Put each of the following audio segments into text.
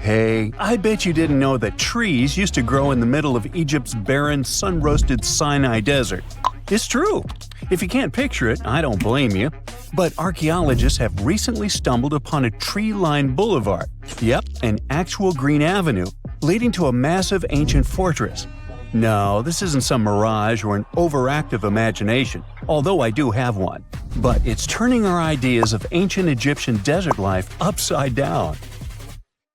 Hey, I bet you didn't know that trees used to grow in the middle of Egypt's barren, sun-roasted Sinai desert. It's true. If you can't picture it, I don't blame you. But archaeologists have recently stumbled upon a tree-lined boulevard. Yep, an actual green avenue leading to a massive ancient fortress. No, this isn't some mirage or an overactive imagination, although I do have one. But it's turning our ideas of ancient Egyptian desert life upside down.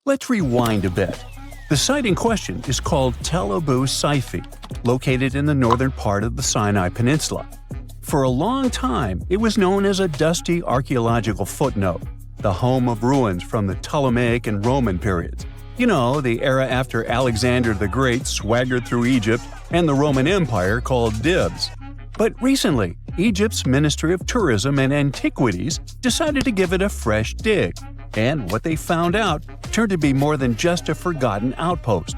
Let's rewind a bit. The site in question is called Tel Abu Saifi, located in the northern part of the Sinai Peninsula. For a long time, it was known as a dusty archaeological footnote, the home of ruins from the Ptolemaic and Roman periods. You know, the era after Alexander the Great swaggered through Egypt and the Roman Empire called dibs. But recently, Egypt's Ministry of Tourism and Antiquities decided to give it a fresh dig. And what they found out turned to be more than just a forgotten outpost.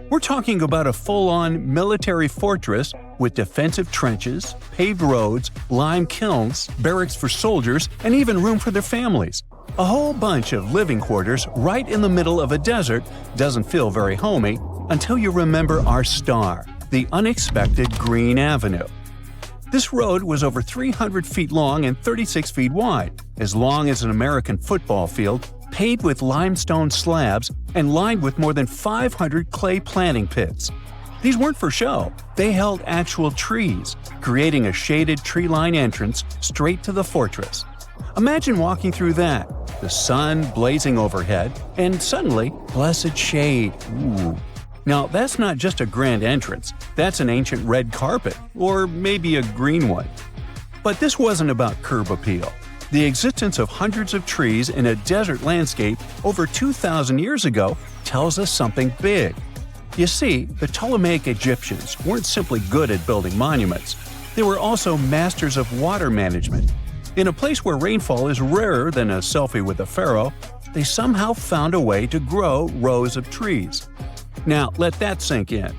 We're talking about a full-on military fortress with defensive trenches, paved roads, lime kilns, barracks for soldiers, and even room for their families. A whole bunch of living quarters right in the middle of a desert doesn't feel very homey until you remember our star, the unexpected Green Avenue. This road was over 300 feet long and 36 feet wide, as long as an American football field, paved with limestone slabs and lined with more than 500 clay planting pits. These weren't for show, they held actual trees, creating a shaded tree-line entrance straight to the fortress. Imagine walking through that, the sun blazing overhead, and suddenly, blessed shade. Ooh. Now, that's not just a grand entrance, that's an ancient red carpet, or maybe a green one. But this wasn't about curb appeal. The existence of hundreds of trees in a desert landscape over 2,000 years ago tells us something big. You see, the Ptolemaic Egyptians weren't simply good at building monuments. They were also masters of water management. In a place where rainfall is rarer than a selfie with a pharaoh, they somehow found a way to grow rows of trees. Now, let that sink in.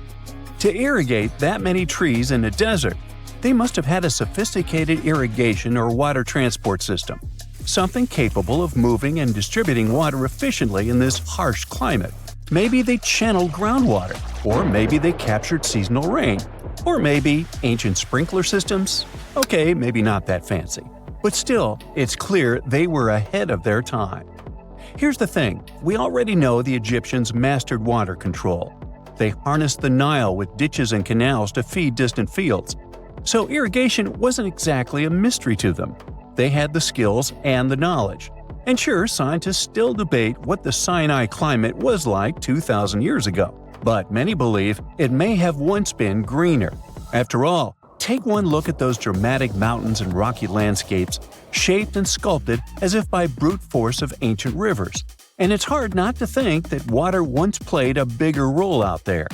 To irrigate that many trees in a desert, they must have had a sophisticated irrigation or water transport system, something capable of moving and distributing water efficiently in this harsh climate. Maybe they channeled groundwater, or maybe they captured seasonal rain, or maybe ancient sprinkler systems. Okay, maybe not that fancy. But still, it's clear they were ahead of their time. Here's the thing, we already know the Egyptians mastered water control. They harnessed the Nile with ditches and canals to feed distant fields. So irrigation wasn't exactly a mystery to them. They had the skills and the knowledge. And sure, scientists still debate what the Sinai climate was like 2,000 years ago. But many believe it may have once been greener. After all, take one look at those dramatic mountains and rocky landscapes, shaped and sculpted as if by brute force of ancient rivers. And it's hard not to think that water once played a bigger role out there.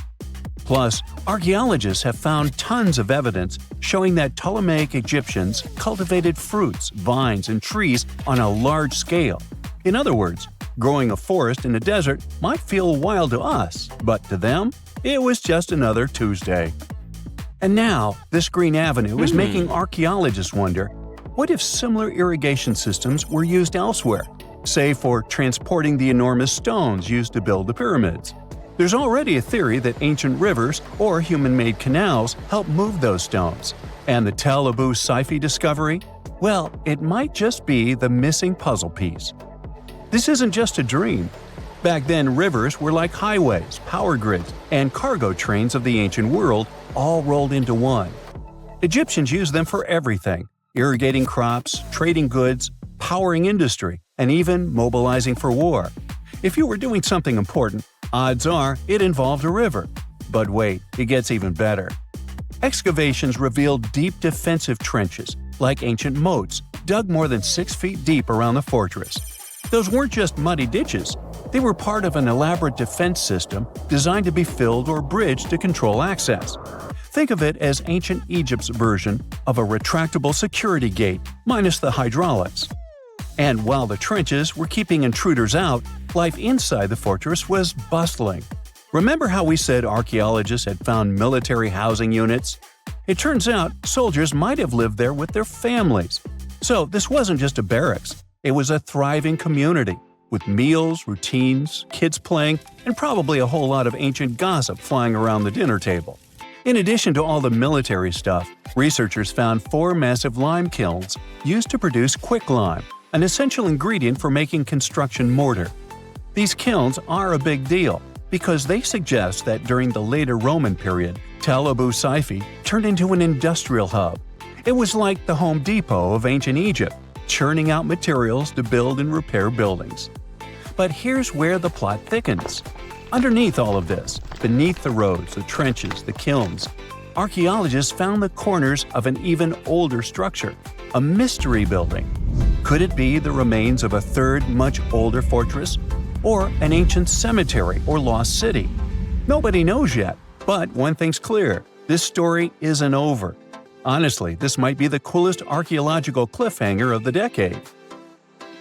Plus, archaeologists have found tons of evidence showing that Ptolemaic Egyptians cultivated fruits, vines, and trees on a large scale. In other words, growing a forest in a desert might feel wild to us, but to them, it was just another Tuesday. And now, this Green Avenue is making archaeologists wonder, what if similar irrigation systems were used elsewhere, say for transporting the enormous stones used to build the pyramids? There's already a theory that ancient rivers or human-made canals helped move those stones. And the Tel Abu Saifi discovery? Well, it might just be the missing puzzle piece. This isn't just a dream. Back then, rivers were like highways, power grids, and cargo trains of the ancient world, all rolled into one. Egyptians used them for everything – irrigating crops, trading goods, powering industry, and even mobilizing for war. If you were doing something important, odds are it involved a river. But wait, it gets even better. Excavations revealed deep defensive trenches, like ancient moats, dug more than 6 feet deep around the fortress. Those weren't just muddy ditches. They were part of an elaborate defense system designed to be filled or bridged to control access. Think of it as ancient Egypt's version of a retractable security gate, minus the hydraulics. And while the trenches were keeping intruders out, life inside the fortress was bustling. Remember how we said archaeologists had found military housing units? It turns out soldiers might have lived there with their families. So this wasn't just a barracks, it was a thriving community. with meals, routines, kids playing, and probably a whole lot of ancient gossip flying around the dinner table. In addition to all the military stuff, researchers found 4 massive lime kilns used to produce quicklime, an essential ingredient for making construction mortar. These kilns are a big deal because they suggest that during the later Roman period, Tel Abu Saifi turned into an industrial hub. It was like the Home Depot of ancient Egypt, churning out materials to build and repair buildings. But here's where the plot thickens. Underneath all of this, beneath the roads, the trenches, the kilns, archaeologists found the corners of an even older structure, a mystery building. Could it be the remains of a third, much older fortress? Or an ancient cemetery or lost city? Nobody knows yet, but one thing's clear: this story isn't over. Honestly, this might be the coolest archaeological cliffhanger of the decade.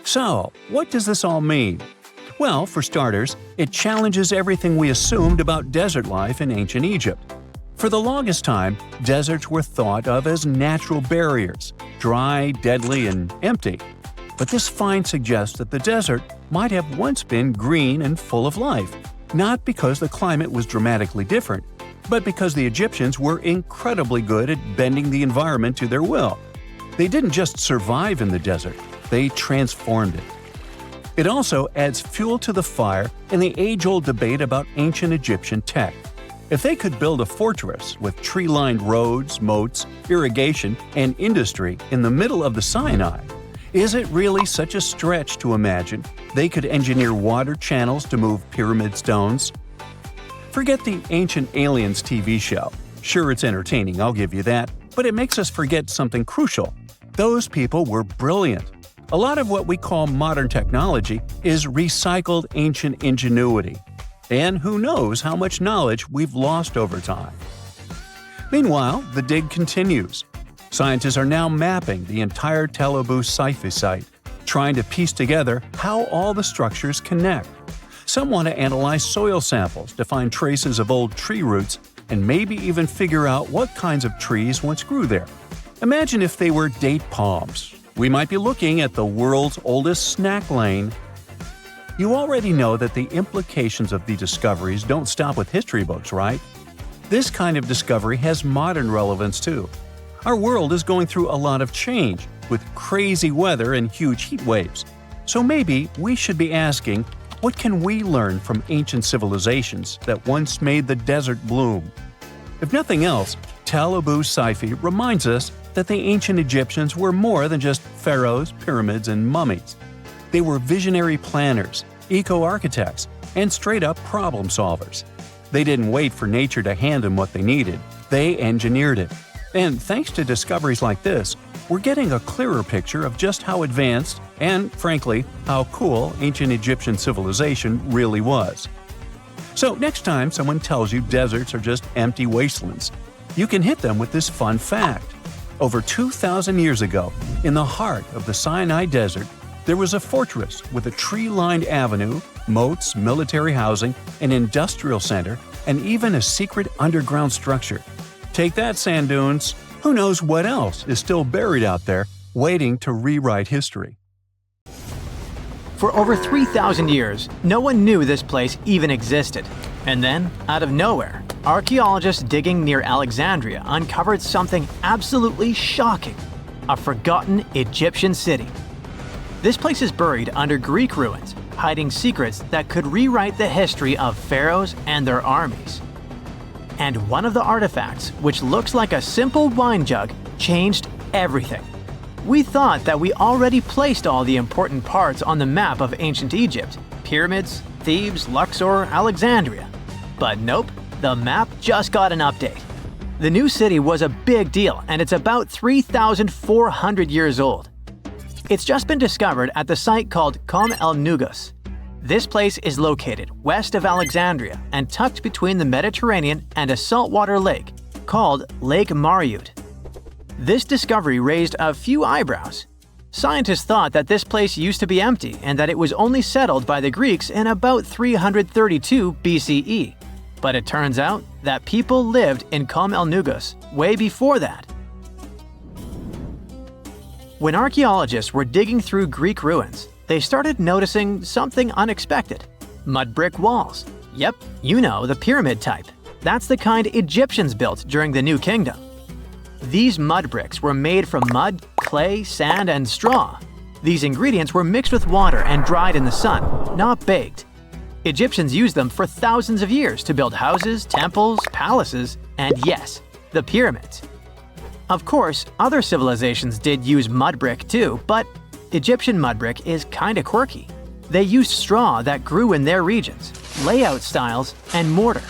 So, what does this all mean? Well, for starters, it challenges everything we assumed about desert life in ancient Egypt. For the longest time, deserts were thought of as natural barriers, dry, deadly, and empty. But this find suggests that the desert might have once been green and full of life, not because the climate was dramatically different, but because the Egyptians were incredibly good at bending the environment to their will. They didn't just survive in the desert, they transformed it. It also adds fuel to the fire in the age-old debate about ancient Egyptian tech. If they could build a fortress with tree-lined roads, moats, irrigation, and industry in the middle of the Sinai, is it really such a stretch to imagine they could engineer water channels to move pyramid stones? Forget the Ancient Aliens TV show. Sure, it's entertaining, I'll give you that, but it makes us forget something crucial. Those people were brilliant. A lot of what we call modern technology is recycled ancient ingenuity. And who knows how much knowledge we've lost over time. Meanwhile, the dig continues. Scientists are now mapping the entire Tel Abu Saifi site, trying to piece together how all the structures connect. Some want to analyze soil samples to find traces of old tree roots and maybe even figure out what kinds of trees once grew there. Imagine if they were date palms. We might be looking at the world's oldest snack lane. You already know that the implications of the discoveries don't stop with history books, right? This kind of discovery has modern relevance too. Our world is going through a lot of change, with crazy weather and huge heat waves. So maybe we should be asking, what can we learn from ancient civilizations that once made the desert bloom? If nothing else, Tel Abu Saifi reminds us that the ancient Egyptians were more than just pharaohs, pyramids, and mummies. They were visionary planners, eco-architects, and straight-up problem solvers. They didn't wait for nature to hand them what they needed, they engineered it. And thanks to discoveries like this, we're getting a clearer picture of just how advanced and, frankly, how cool ancient Egyptian civilization really was. So next time someone tells you deserts are just empty wastelands, you can hit them with this fun fact. Over 2,000 years ago, in the heart of the Sinai Desert, there was a fortress with a tree-lined avenue, moats, military housing, an industrial center, and even a secret underground structure. Take that, sand dunes! Who knows what else is still buried out there, waiting to rewrite history? For over 3,000 years, no one knew this place even existed. And then, out of nowhere, archaeologists digging near Alexandria uncovered something absolutely shocking: a forgotten Egyptian city. This place is buried under Greek ruins, hiding secrets that could rewrite the history of pharaohs and their armies. And one of the artifacts, which looks like a simple wine jug, changed everything. We thought that we already placed all the important parts on the map of ancient Egypt: pyramids, Thebes, Luxor, Alexandria. But nope, the map just got an update. The new city was a big deal, and it's about 3,400 years old. It's just been discovered at the site called Kom el Nugus. This place is located west of Alexandria and tucked between the Mediterranean and a saltwater lake called Lake Mariut. This discovery raised a few eyebrows. Scientists thought that this place used to be empty and that it was only settled by the Greeks in about 332 BCE. But it turns out that people lived in Kom el Nugus way before that. When archaeologists were digging through Greek ruins, they started noticing something unexpected. Mud brick walls. Yep, you know, the pyramid type. That's the kind Egyptians built during the New Kingdom. These mud bricks were made from mud, clay, sand, and straw. These ingredients were mixed with water and dried in the sun, not baked. Egyptians used them for thousands of years to build houses, temples, palaces, and yes, the pyramids. Of course, other civilizations did use mud brick too, but Egyptian mud brick is kinda quirky. They used straw that grew in their regions, layout styles, and mortar.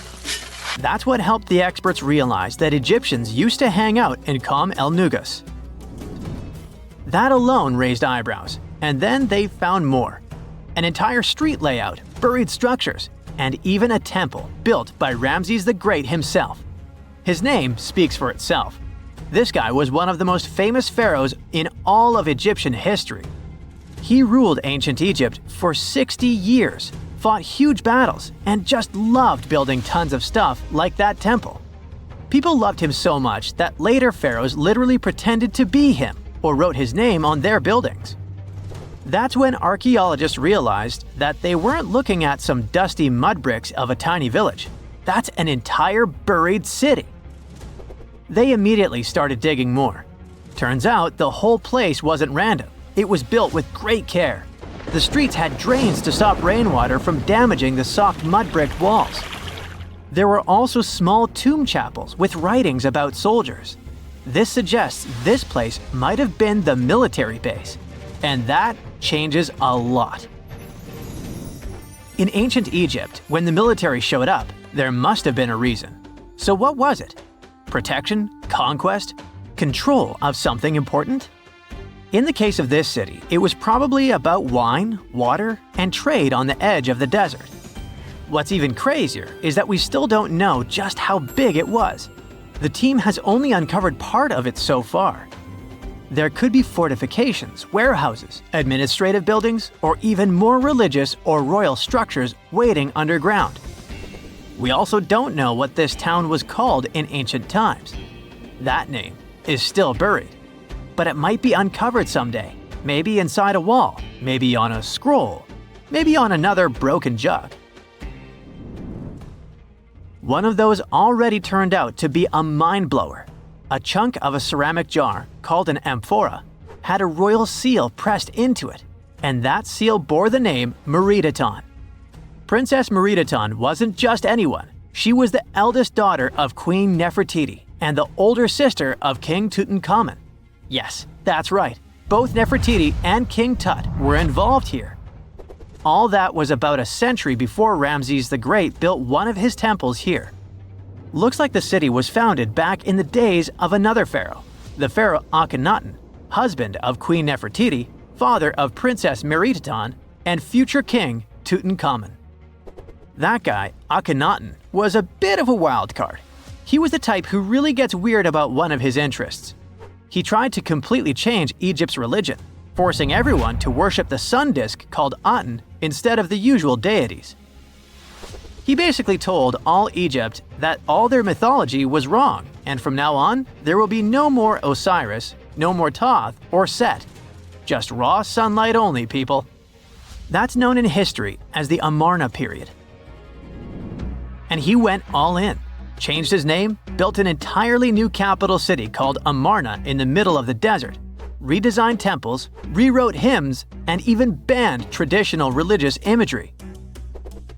That's what helped the experts realize that Egyptians used to hang out in Qom el-Nugus. That alone raised eyebrows, and then they found more. An entire street layout, buried structures, and even a temple built by Ramses the Great himself. His name speaks for itself. This guy was one of the most famous pharaohs in all of Egyptian history. He ruled ancient Egypt for 60 years, fought huge battles, and just loved building tons of stuff like that temple. People loved him so much that later pharaohs literally pretended to be him or wrote his name on their buildings. That's when archaeologists realized that they weren't looking at some dusty mud bricks of a tiny village. That's an entire buried city. They immediately started digging more. Turns out the whole place wasn't random. It was built with great care. The streets had drains to stop rainwater from damaging the soft mud brick walls. There were also small tomb chapels with writings about soldiers. This suggests this place might have been the military base, and that changes a lot. In ancient Egypt, when the military showed up, there must have been a reason. So what was it? Protection? Conquest? Control of something important? In the case of this city, it was probably about wine, water, and trade on the edge of the desert. What's even crazier is that we still don't know just how big it was. The team has only uncovered part of it so far. There could be fortifications, warehouses, administrative buildings, or even more religious or royal structures waiting underground. We also don't know what this town was called in ancient times. That name is still buried. But it might be uncovered someday, maybe inside a wall, maybe on a scroll, maybe on another broken jug. One of those already turned out to be a mind-blower. A chunk of a ceramic jar, called an amphora, had a royal seal pressed into it, and that seal bore the name Meredaton. Princess Meredaton wasn't just anyone. She was the eldest daughter of Queen Nefertiti and the older sister of King Tutankhamun. Yes, that's right. Both Nefertiti and King Tut were involved here. All that was about a century before Ramses the Great built one of his temples here. Looks like the city was founded back in the days of another pharaoh, the pharaoh Akhenaten, husband of Queen Nefertiti, father of Princess Meredaton, and future king Tutankhamun. That guy, Akhenaten, was a bit of a wild card. He was the type who really gets weird about one of his interests. He tried to completely change Egypt's religion, forcing everyone to worship the sun disk called Aten instead of the usual deities. He basically told all Egypt that all their mythology was wrong, and from now on, there will be no more Osiris, no more Thoth or Set. Just raw sunlight only, people. That's known in history as the Amarna period. And he went all in, changed his name, built an entirely new capital city called Amarna in the middle of the desert, redesigned temples, rewrote hymns, and even banned traditional religious imagery.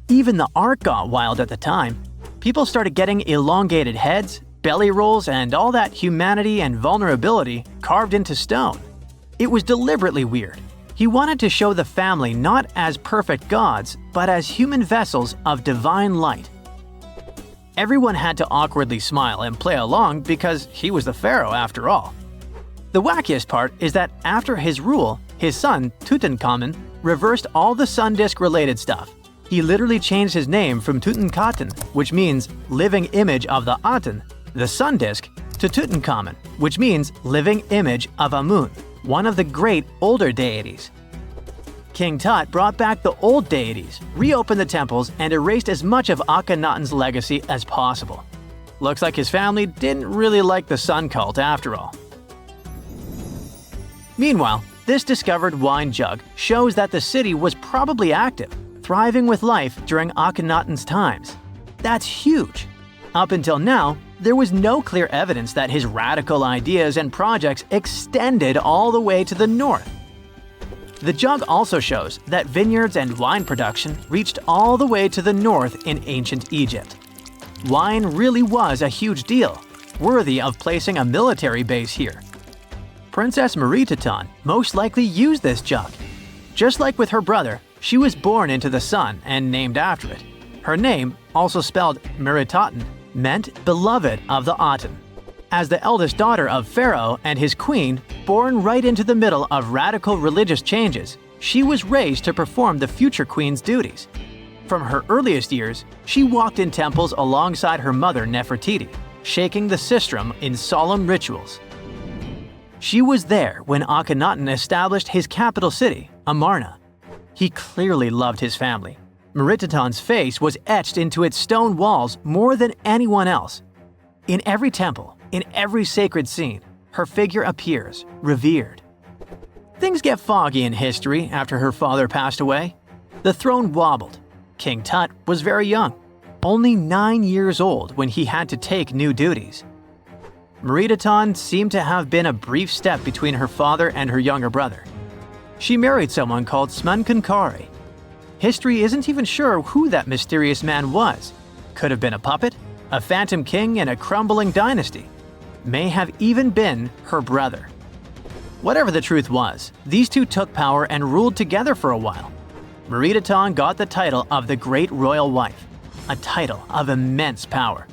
Even the art got wild at the time. People started getting elongated heads, belly rolls, and all that humanity and vulnerability carved into stone. It was deliberately weird. He wanted to show the family not as perfect gods, but as human vessels of divine light. Everyone had to awkwardly smile and play along because he was the pharaoh after all. The wackiest part is that after his rule, his son, Tutankhamun, reversed all the sun disk-related stuff. He literally changed his name from Tutankhaten, which means living image of the Aten, the sun disk, to Tutankhamun, which means living image of Amun, one of the great older deities. King Tut brought back the old deities, reopened the temples, and erased as much of Akhenaten's legacy as possible. Looks like his family didn't really like the sun cult after all. Meanwhile, This discovered wine jug shows that the city was probably active, thriving with life during Akhenaten's times. That's huge! Up until now, there was no clear evidence that his radical ideas and projects extended all the way to the north. The jug also shows that vineyards and wine production reached all the way to the north in ancient Egypt. Wine really was a huge deal, worthy of placing a military base here. Princess Meritaton most likely used this jug. Just like with her brother, she was born into the sun and named after it. Her name, also spelled Meritaten, meant beloved of the Aten. As the eldest daughter of Pharaoh and his queen, born right into the middle of radical religious changes, she was raised to perform the future queen's duties. From her earliest years, she walked in temples alongside her mother Nefertiti, shaking the sistrum in solemn rituals. She was there when Akhenaten established his capital city, Amarna. He clearly loved his family. Meritaton's face was etched into its stone walls more than anyone else. In every temple, in every sacred scene, her figure appears, revered. Things get foggy in history after her father passed away. The throne wobbled. King Tut was very young, only 9 years old when he had to take new duties. Meritaton seemed to have been a brief step between her father and her younger brother. She married someone called Smenkhkare. History isn't even sure who that mysterious man was. Could have been a puppet, a phantom king in a crumbling dynasty. May have even been her brother. Whatever the truth was, these two took power and ruled together for a while. Meritaton got the title of the Great Royal Wife, a title of immense power.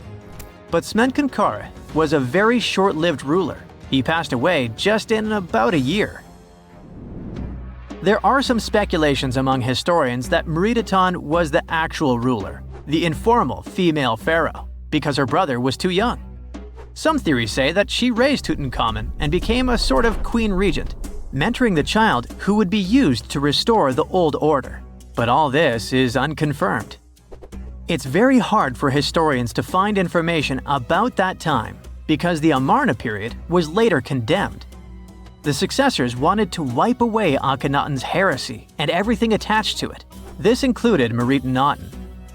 But Smenkhkare was a very short-lived ruler. He passed away just in about a year. There are some speculations among historians that Meritaton was the actual ruler, the informal female pharaoh, because her brother was too young. Some theories say that she raised Tutankhamun and became a sort of queen regent, mentoring the child who would be used to restore the old order. But all this is unconfirmed. It's very hard for historians to find information about that time because the Amarna period was later condemned. The successors wanted to wipe away Akhenaten's heresy and everything attached to it. This included Meritaten.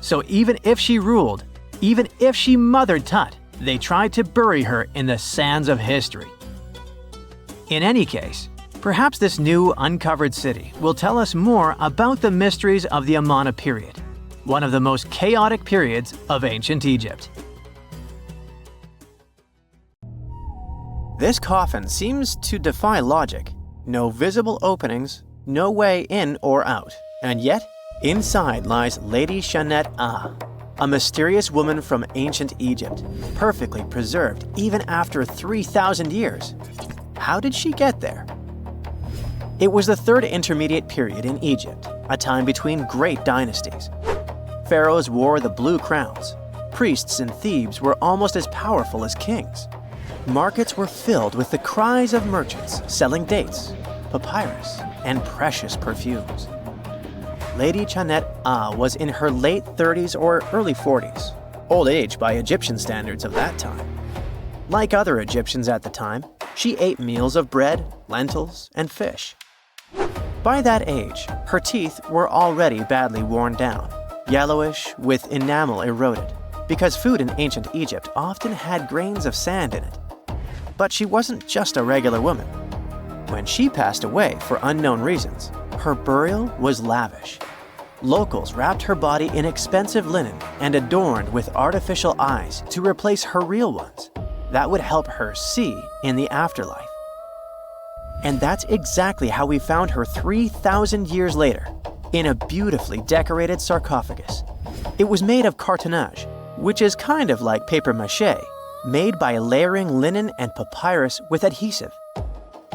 So even if she ruled, even if she mothered Tut, they tried to bury her in the sands of history. In any case, perhaps this new uncovered city will tell us more about the mysteries of the Amarna period, one of the most chaotic periods of ancient Egypt. This coffin seems to defy logic. No visible openings, no way in or out, and yet, inside lies Lady Shannet-A, a mysterious woman from ancient Egypt, perfectly preserved even after 3,000 years. How did she get there? It was the third intermediate period in Egypt, a time between great dynasties. Pharaohs wore the blue crowns. Priests in Thebes were almost as powerful as kings. Markets were filled with the cries of merchants selling dates, papyrus, and precious perfumes. Lady Shannet-A was in her late 30s or early 40s, old age by Egyptian standards of that time. Like other Egyptians at the time, she ate meals of bread, lentils, and fish. By that age, her teeth were already badly worn down, yellowish with enamel eroded, because food in ancient Egypt often had grains of sand in it. But she wasn't just a regular woman. When she passed away for unknown reasons, her burial was lavish. Locals wrapped her body in expensive linen and adorned with artificial eyes to replace her real ones. That would help her see in the afterlife. And that's exactly how we found her 3,000 years later, in a beautifully decorated sarcophagus. It was made of cartonnage, which is kind of like papier-mâché, made by layering linen and papyrus with adhesive.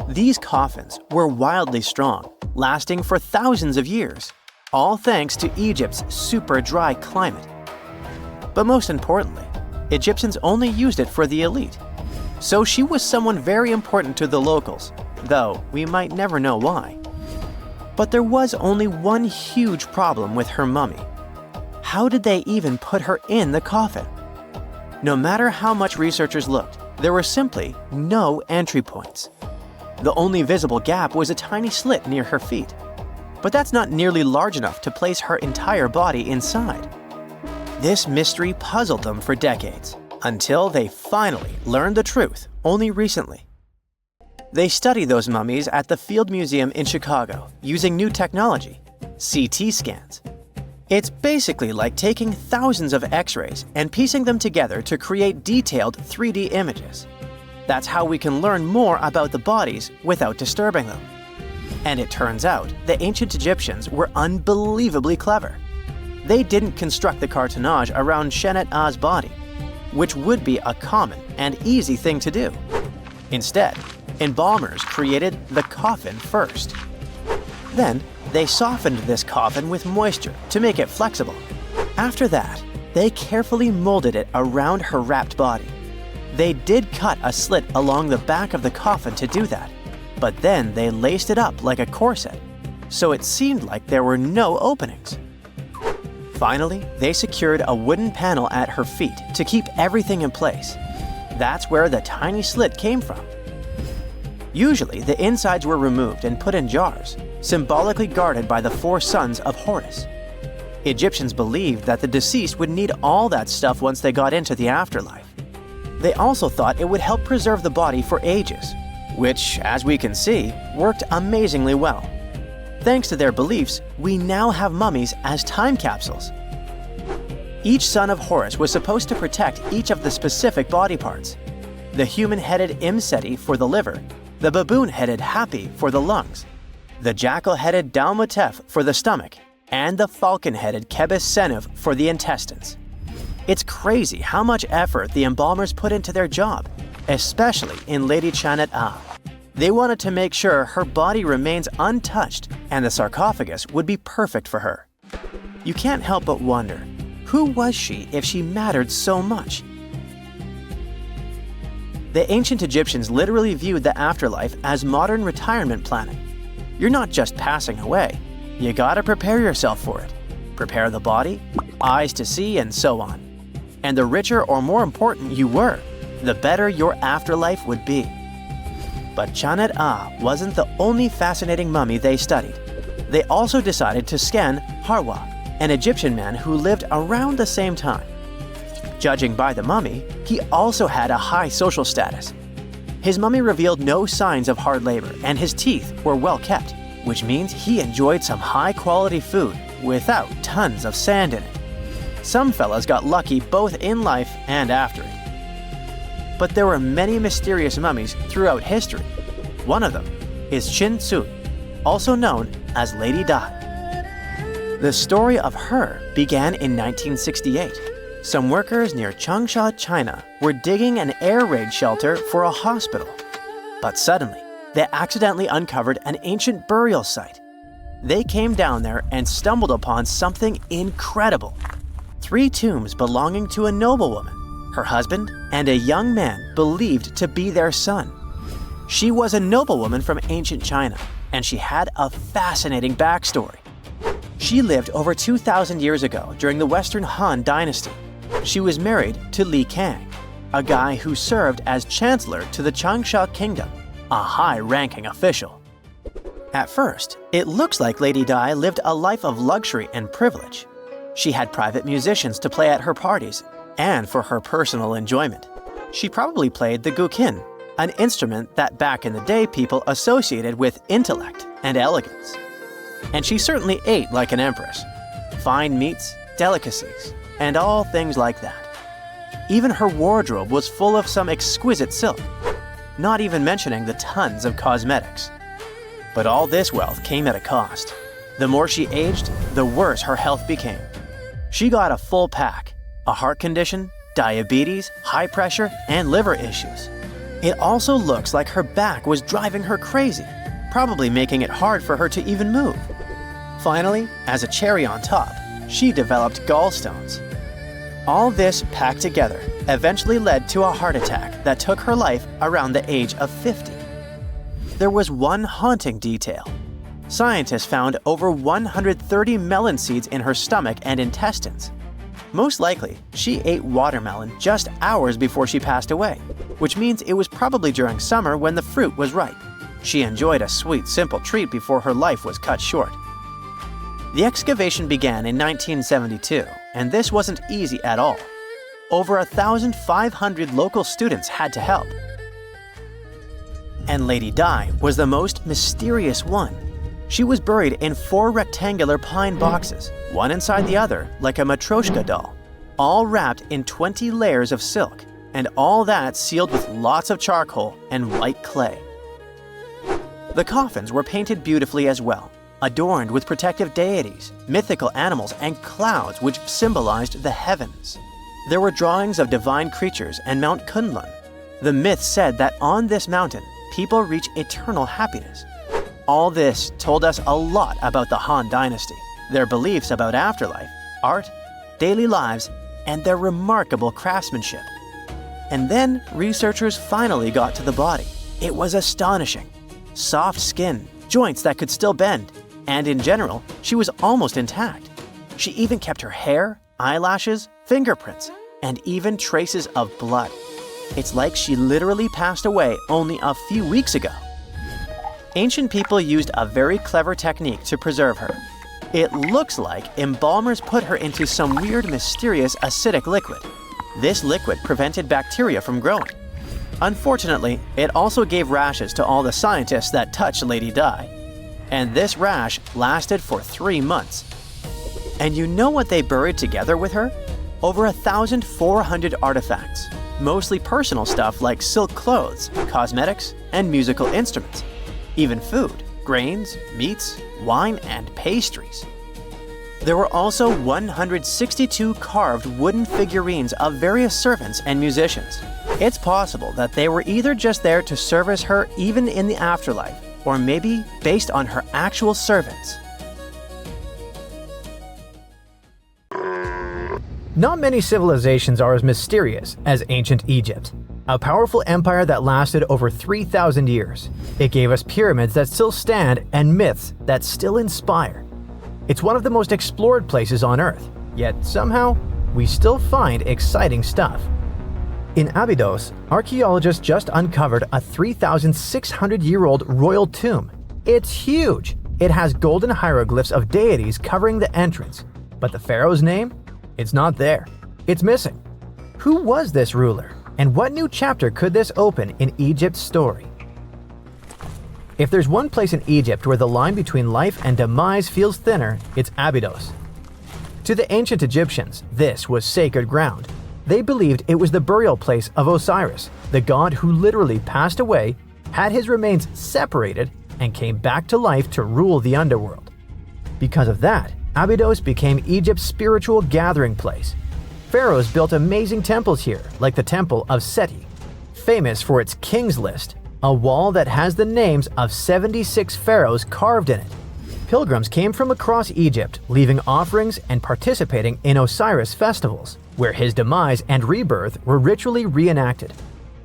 These coffins were wildly strong, lasting for thousands of years, all thanks to Egypt's super dry climate. But most importantly, Egyptians only used it for the elite. So she was someone very important to the locals, though we might never know why. But there was only one huge problem with her mummy. How did they even put her in the coffin? No matter how much researchers looked, there were simply no entry points. The only visible gap was a tiny slit near her feet. But that's not nearly large enough to place her entire body inside. This mystery puzzled them for decades, until they finally learned the truth only recently. They study those mummies at the Field Museum in Chicago using new technology, CT scans. It's basically like taking thousands of X-rays and piecing them together to create detailed 3D images. That's how we can learn more about the bodies without disturbing them. And it turns out the ancient Egyptians were unbelievably clever. They didn't construct the cartonnage around Shenat-Ah's body, which would be a common and easy thing to do. Instead, embalmers created the coffin first. Then, they softened this coffin with moisture to make it flexible. After that, they carefully molded it around her wrapped body. They did cut a slit along the back of the coffin to do that, but then they laced it up like a corset, so it seemed like there were no openings. Finally, they secured a wooden panel at her feet to keep everything in place. That's where the tiny slit came from. Usually, the insides were removed and put in jars, symbolically guarded by the 4 sons of Horus. Egyptians believed that the deceased would need all that stuff once they got into the afterlife. They also thought it would help preserve the body for ages, which, as we can see, worked amazingly well. Thanks to their beliefs, we now have mummies as time capsules. Each son of Horus was supposed to protect each of the specific body parts. The human-headed Imseti for the liver, the baboon-headed Hapi for the lungs, the jackal-headed Dalmutef for the stomach, and the falcon-headed Kebis Senuv for the intestines. It's crazy how much effort the embalmers put into their job, especially in Lady Shenat-Ah. They wanted to make sure her body remains untouched and the sarcophagus would be perfect for her. You can't help but wonder, who was she if she mattered so much? The ancient Egyptians literally viewed the afterlife as modern retirement planning. You're not just passing away, you gotta prepare yourself for it. Prepare the body, eyes to see, and so on. And the richer or more important you were, the better your afterlife would be. But Shenat-Ah wasn't the only fascinating mummy they studied. They also decided to scan Harwa, an Egyptian man who lived around the same time. Judging by the mummy, he also had a high social status. His mummy revealed no signs of hard labor and his teeth were well kept, which means he enjoyed some high-quality food without tons of sand in it. Some fellas got lucky both in life and after it. But there were many mysterious mummies throughout history. One of them is Chin Tzu, also known as Lady Dai. The story of her began in 1968. Some workers near Changsha, China, were digging an air raid shelter for a hospital. But suddenly, they accidentally uncovered an ancient burial site. They came down there and stumbled upon something incredible. 3 tombs belonging to a noblewoman, her husband, and a young man believed to be their son. She was a noblewoman from ancient China, and she had a fascinating backstory. She lived over 2,000 years ago during the Western Han dynasty. She was married to Li Kang, a guy who served as chancellor to the Changsha kingdom, a high-ranking official. At first, it looks like Lady Dai lived a life of luxury and privilege. She had private musicians to play at her parties, and for her personal enjoyment. She probably played the guqin, an instrument that back in the day people associated with intellect and elegance. And she certainly ate like an empress. Fine meats, delicacies, and all things like that. Even her wardrobe was full of some exquisite silk, not even mentioning the tons of cosmetics. But all this wealth came at a cost. The more she aged, the worse her health became. She got a full pack: a heart condition, diabetes, high pressure, and liver issues. It also looks like her back was driving her crazy, probably making it hard for her to even move. Finally, as a cherry on top, she developed gallstones. All this packed together eventually led to a heart attack that took her life around the age of 50. There was one haunting detail. Scientists found over 130 melon seeds in her stomach and intestines. Most likely, she ate watermelon just hours before she passed away, which means it was probably during summer when the fruit was ripe. She enjoyed a sweet, simple treat before her life was cut short. The excavation began in 1972, and this wasn't easy at all. Over 1,500 local students had to help. And Lady Dai was the most mysterious one. She was buried in 4 rectangular pine boxes, one inside the other like a Matryoshka doll, all wrapped in 20 layers of silk, and all that sealed with lots of charcoal and white clay. The coffins were painted beautifully as well, adorned with protective deities, mythical animals, and clouds which symbolized the heavens. There were drawings of divine creatures and Mount Kunlun. The myth said that on this mountain, people reach eternal happiness. All this told us a lot about the Han dynasty, their beliefs about afterlife, art, daily lives, and their remarkable craftsmanship. And then researchers finally got to the body. It was astonishing. Soft skin, joints that could still bend, and in general, she was almost intact. She even kept her hair, eyelashes, fingerprints, and even traces of blood. It's like she literally passed away only a few weeks ago. Ancient people used a very clever technique to preserve her. It looks like embalmers put her into some weird, mysterious acidic liquid. This liquid prevented bacteria from growing. Unfortunately, it also gave rashes to all the scientists that touched Lady Dai. And this rash lasted for 3 months. And you know what they buried together with her? Over 1,400 artifacts, mostly personal stuff like silk clothes, cosmetics, and musical instruments. Even food, grains, meats, wine, and pastries. There were also 162 carved wooden figurines of various servants and musicians. It's possible that they were either just there to service her even in the afterlife, or maybe based on her actual servants. Not many civilizations are as mysterious as ancient Egypt. A powerful empire that lasted over 3,000 years. It gave us pyramids that still stand and myths that still inspire. It's one of the most explored places on Earth, yet somehow, we still find exciting stuff. In Abydos, archaeologists just uncovered a 3,600-year-old royal tomb. It's huge! It has golden hieroglyphs of deities covering the entrance, but the pharaoh's name? It's not there. It's missing. Who was this ruler? And what new chapter could this open in Egypt's story? If there's one place in Egypt where the line between life and demise feels thinner, it's Abydos. To the ancient Egyptians, this was sacred ground. They believed it was the burial place of Osiris, the god who literally passed away, had his remains separated, and came back to life to rule the underworld. Because of that, Abydos became Egypt's spiritual gathering place. Pharaohs built amazing temples here, like the Temple of Seti, famous for its King's List, a wall that has the names of 76 pharaohs carved in it. Pilgrims came from across Egypt, leaving offerings and participating in Osiris festivals, where his demise and rebirth were ritually reenacted.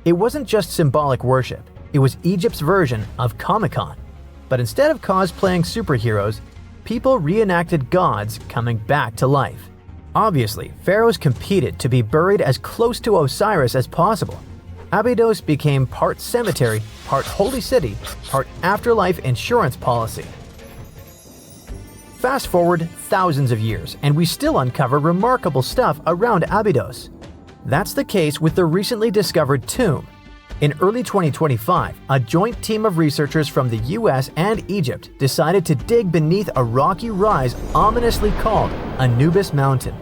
It wasn't just symbolic worship, it was Egypt's version of Comic-Con. But instead of cosplaying superheroes, people reenacted gods coming back to life. Obviously, pharaohs competed to be buried as close to Osiris as possible. Abydos became part cemetery, part holy city, part afterlife insurance policy. Fast forward thousands of years, and we still uncover remarkable stuff around Abydos. That's the case with the recently discovered tomb. In early 2025, a joint team of researchers from the US and Egypt decided to dig beneath a rocky rise ominously called Anubis Mountain.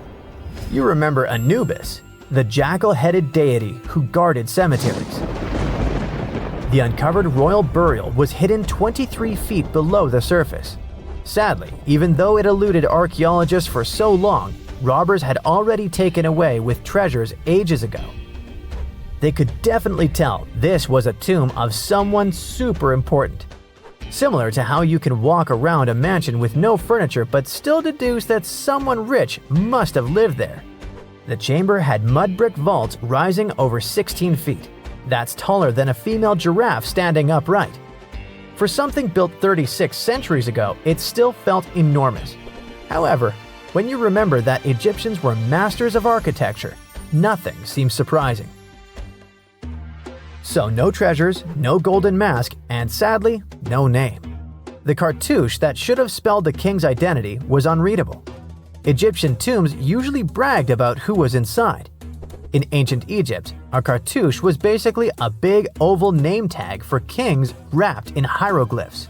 You remember Anubis, the jackal-headed deity who guarded cemeteries. The uncovered royal burial was hidden 23 feet below the surface. Sadly, even though it eluded archaeologists for so long, robbers had already taken away with treasures ages ago. They could definitely tell this was a tomb of someone super important. Similar to how you can walk around a mansion with no furniture but still deduce that someone rich must have lived there. The chamber had mud brick vaults rising over 16 feet. That's taller than a female giraffe standing upright. For something built 36 centuries ago, it still felt enormous. However, when you remember that Egyptians were masters of architecture, nothing seems surprising. So no treasures, no golden mask, and sadly, no name. The cartouche that should have spelled the king's identity was unreadable. Egyptian tombs usually bragged about who was inside. In ancient Egypt, a cartouche was basically a big oval name tag for kings wrapped in hieroglyphs.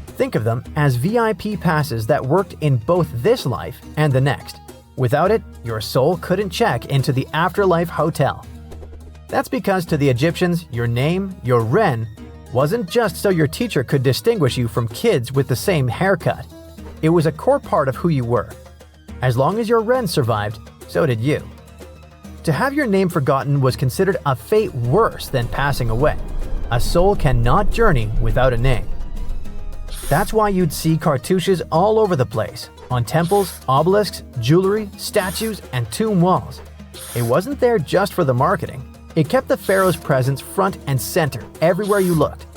Think of them as VIP passes that worked in both this life and the next. Without it, your soul couldn't check into the afterlife hotel. That's because to the Egyptians, your name, your ren, wasn't just so your teacher could distinguish you from kids with the same haircut. It was a core part of who you were. As long as your ren survived, so did you. To have your name forgotten was considered a fate worse than passing away. A soul cannot journey without a name. That's why you'd see cartouches all over the place, on temples, obelisks, jewelry, statues, and tomb walls. It wasn't there just for the marketing. It kept the pharaoh's presence front and center everywhere you looked.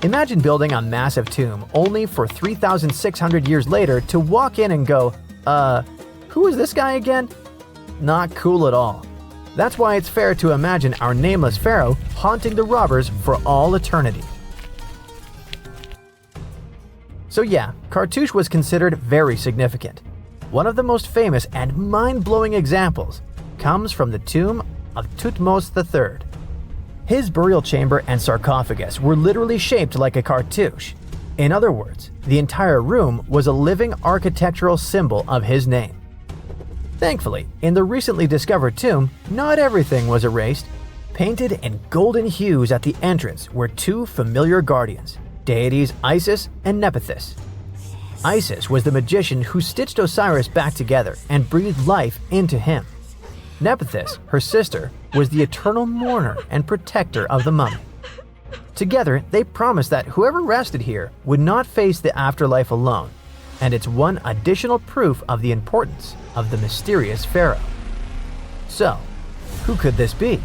Imagine building a massive tomb only for 3,600 years later to walk in and go, who is this guy again? Not cool at all. That's why it's fair to imagine our nameless pharaoh haunting the robbers for all eternity. So yeah, cartouche was considered very significant. One of the most famous and mind-blowing examples comes from the tomb of Thutmose III. His burial chamber and sarcophagus were literally shaped like a cartouche. In other words, the entire room was a living architectural symbol of his name. Thankfully, in the recently discovered tomb, not everything was erased. Painted in golden hues at the entrance were two familiar guardians, deities Isis and Nephthys. Isis was the magician who stitched Osiris back together and breathed life into him. Nephthys, her sister, was the eternal mourner and protector of the mummy. Together, they promised that whoever rested here would not face the afterlife alone, and it's one additional proof of the importance of the mysterious pharaoh. So, who could this be?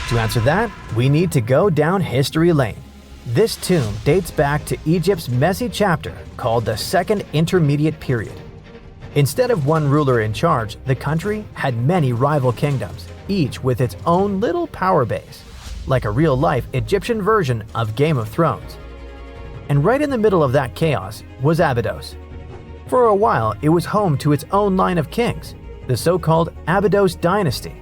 To answer that, we need to go down history lane. This tomb dates back to Egypt's messy chapter called the Second Intermediate Period. Instead of one ruler in charge, the country had many rival kingdoms, each with its own little power base, like a real-life Egyptian version of Game of Thrones. And right in the middle of that chaos was Abydos. For a while, it was home to its own line of kings, the so-called Abydos dynasty.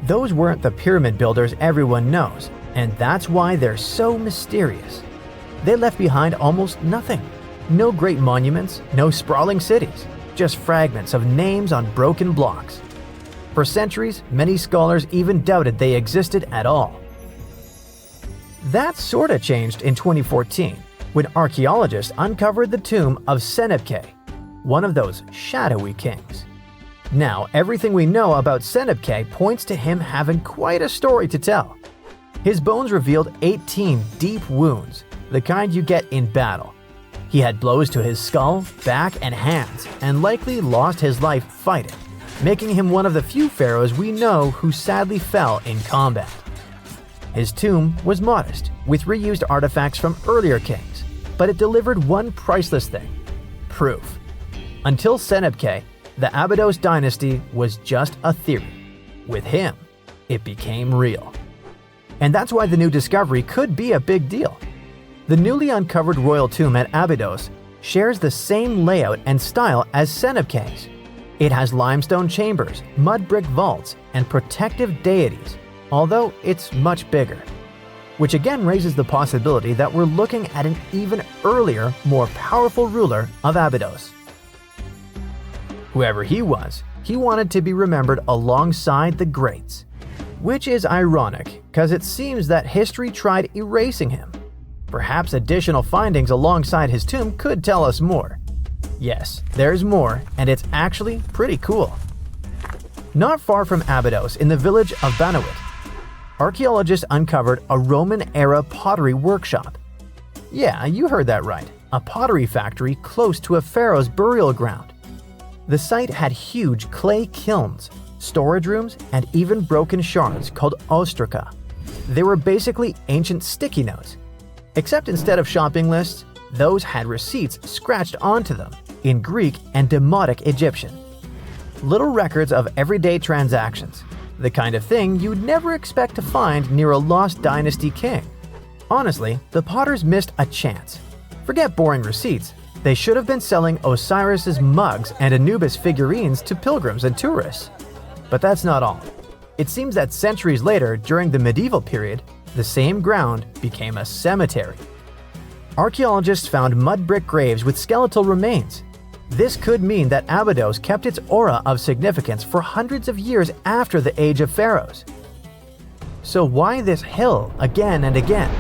Those weren't the pyramid builders everyone knows, and that's why they're so mysterious. They left behind almost nothing. No great monuments, no sprawling cities, just fragments of names on broken blocks. For centuries, many scholars even doubted they existed at all. That sorta changed in 2014, when archaeologists uncovered the tomb of Senebkay, one of those shadowy kings. Now, everything we know about Senebkay points to him having quite a story to tell. His bones revealed 18 deep wounds, the kind you get in battle. He had blows to his skull, back, and hands, and likely lost his life fighting, making him one of the few pharaohs we know who sadly fell in combat. His tomb was modest, with reused artifacts from earlier kings, but it delivered one priceless thing: proof. Until Senebkay, the Abydos dynasty was just a theory. With him, it became real. And that's why the new discovery could be a big deal. The newly uncovered royal tomb at Abydos shares the same layout and style as Senebkay's. It has limestone chambers, mud brick vaults, and protective deities, although it's much bigger. Which again raises the possibility that we're looking at an even earlier, more powerful ruler of Abydos. Whoever he was, he wanted to be remembered alongside the greats. Which is ironic, because it seems that history tried erasing him. Perhaps additional findings alongside his tomb could tell us more. Yes, there's more, and it's actually pretty cool. Not far from Abydos, in the village of Banawit, archaeologists uncovered a Roman-era pottery workshop. Yeah, you heard that right, a pottery factory close to a pharaoh's burial ground. The site had huge clay kilns, storage rooms, and even broken shards called ostraca. They were basically ancient sticky notes, except instead of shopping lists, those had receipts scratched onto them in Greek and Demotic Egyptian. Little records of everyday transactions, the kind of thing you'd never expect to find near a lost dynasty king. Honestly, the potters missed a chance. Forget boring receipts, they should have been selling Osiris's mugs and Anubis figurines to pilgrims and tourists. But that's not all. It seems that centuries later, during the medieval period, the same ground became a cemetery. Archaeologists found mud brick graves with skeletal remains. This could mean that Abydos kept its aura of significance for hundreds of years after the age of pharaohs. So why this hill again and again?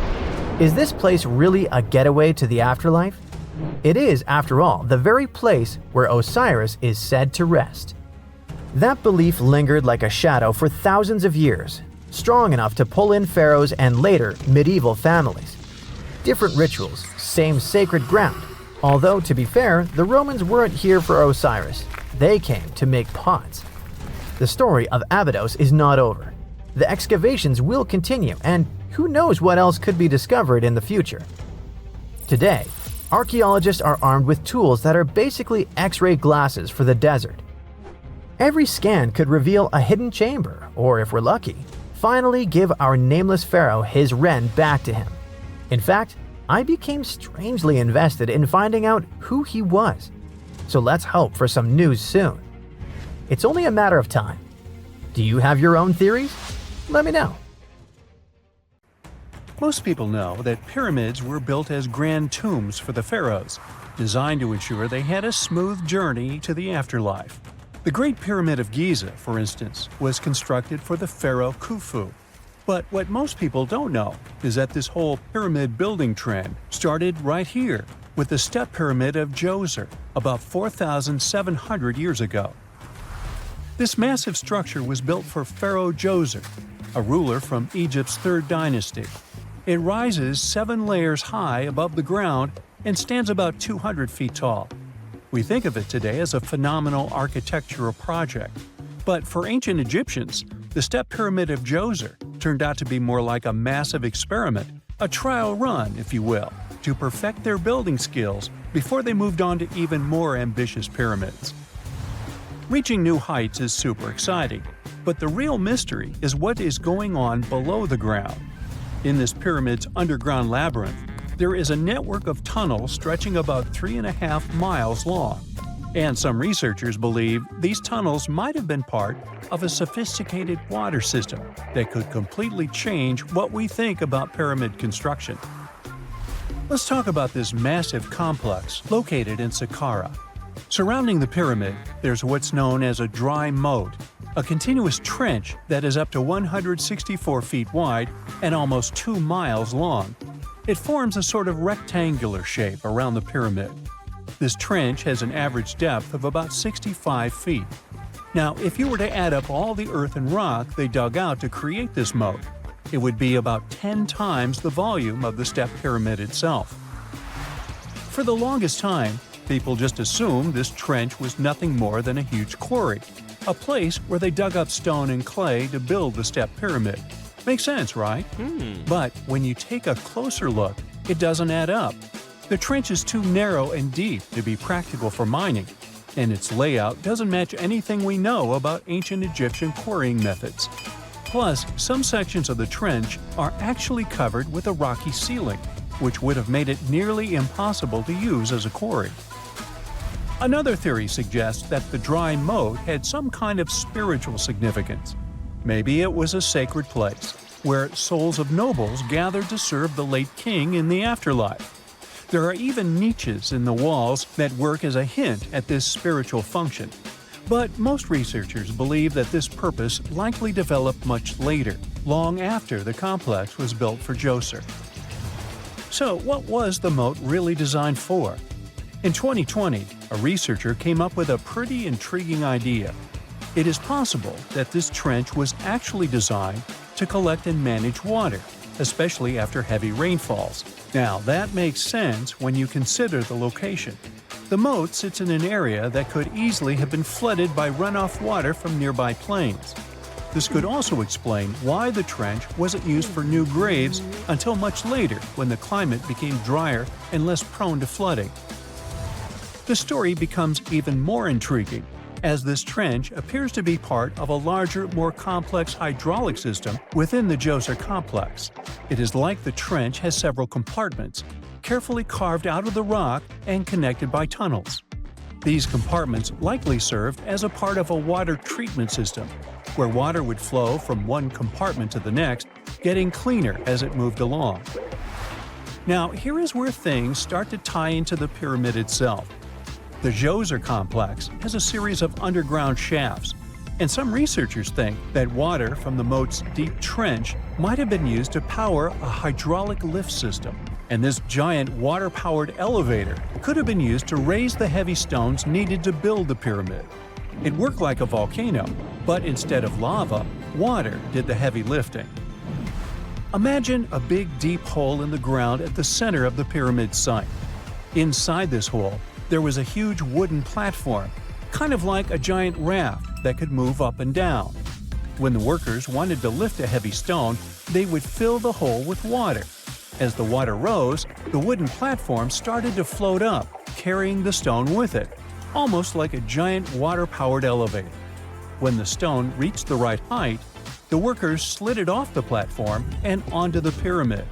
Is this place really a getaway to the afterlife? It is, after all, the very place where Osiris is said to rest. That belief lingered like a shadow for thousands of years, strong enough to pull in pharaohs and later medieval families. Different rituals, same sacred ground. Although, to be fair, the Romans weren't here for Osiris. They came to make pots. The story of Abydos is not over. The excavations will continue, and who knows what else could be discovered in the future. Today, archaeologists are armed with tools that are basically X-ray glasses for the desert. Every scan could reveal a hidden chamber, or if we're lucky, finally give our nameless pharaoh his wren back to him. In fact, I became strangely invested in finding out who he was. So let's hope for some news soon. It's only a matter of time. Do you have your own theories? Let me know. Most people know that pyramids were built as grand tombs for the pharaohs, designed to ensure they had a smooth journey to the afterlife. The Great Pyramid of Giza, for instance, was constructed for the pharaoh Khufu. But what most people don't know is that this whole pyramid building trend started right here with the step pyramid of Djoser about 4,700 years ago. This massive structure was built for Pharaoh Djoser, a ruler from Egypt's third dynasty. It rises 7 layers high above the ground and stands about 200 feet tall. We think of it today as a phenomenal architectural project, but for ancient Egyptians, the step pyramid of Djoser turned out to be more like a massive experiment, a trial run, if you will, to perfect their building skills before they moved on to even more ambitious pyramids. Reaching new heights is super exciting, but the real mystery is what is going on below the ground. In this pyramid's underground labyrinth, there is a network of tunnels stretching about 3.5 miles long, and some researchers believe these tunnels might have been part of a sophisticated water system that could completely change what we think about pyramid construction. Let's talk about this massive complex located in Saqqara. Surrounding the pyramid, there's what's known as a dry moat, a continuous trench that is up to 164 feet wide and almost 2 miles long. It forms a sort of rectangular shape around the pyramid. This trench has an average depth of about 65 feet. Now, if you were to add up all the earth and rock they dug out to create this moat, it would be about 10 times the volume of the step pyramid itself. For the longest time, people just assumed this trench was nothing more than a huge quarry, a place where they dug up stone and clay to build the step pyramid. Makes sense, right? But when you take a closer look, it doesn't add up. The trench is too narrow and deep to be practical for mining, and its layout doesn't match anything we know about ancient Egyptian quarrying methods. Plus, some sections of the trench are actually covered with a rocky ceiling, which would have made it nearly impossible to use as a quarry. Another theory suggests that the dry moat had some kind of spiritual significance. Maybe it was a sacred place, where souls of nobles gathered to serve the late king in the afterlife. There are even niches in the walls that work as a hint at this spiritual function. But most researchers believe that this purpose likely developed much later, long after the complex was built for Djoser. So what was the moat really designed for? In 2020, a researcher came up with a pretty intriguing idea. It is possible that this trench was actually designed to collect and manage water, especially after heavy rainfalls. Now, that makes sense when you consider the location. The moat sits in an area that could easily have been flooded by runoff water from nearby plains. This could also explain why the trench wasn't used for new graves until much later when the climate became drier and less prone to flooding. The story becomes even more intriguing as this trench appears to be part of a larger, more complex hydraulic system within the Djoser complex. It is like the trench has several compartments, carefully carved out of the rock and connected by tunnels. These compartments likely served as a part of a water treatment system, where water would flow from one compartment to the next, getting cleaner as it moved along. Now, here is where things start to tie into the pyramid itself. The Djoser complex has a series of underground shafts, and some researchers think that water from the moat's deep trench might have been used to power a hydraulic lift system, and this giant water-powered elevator could have been used to raise the heavy stones needed to build the pyramid. It worked like a volcano, but instead of lava, water did the heavy lifting. Imagine a big deep hole in the ground at the center of the pyramid site. Inside this hole, there was a huge wooden platform, kind of like a giant raft that could move up and down. When the workers wanted to lift a heavy stone, they would fill the hole with water. As the water rose, the wooden platform started to float up, carrying the stone with it, almost like a giant water-powered elevator. When the stone reached the right height, the workers slid it off the platform and onto the pyramid.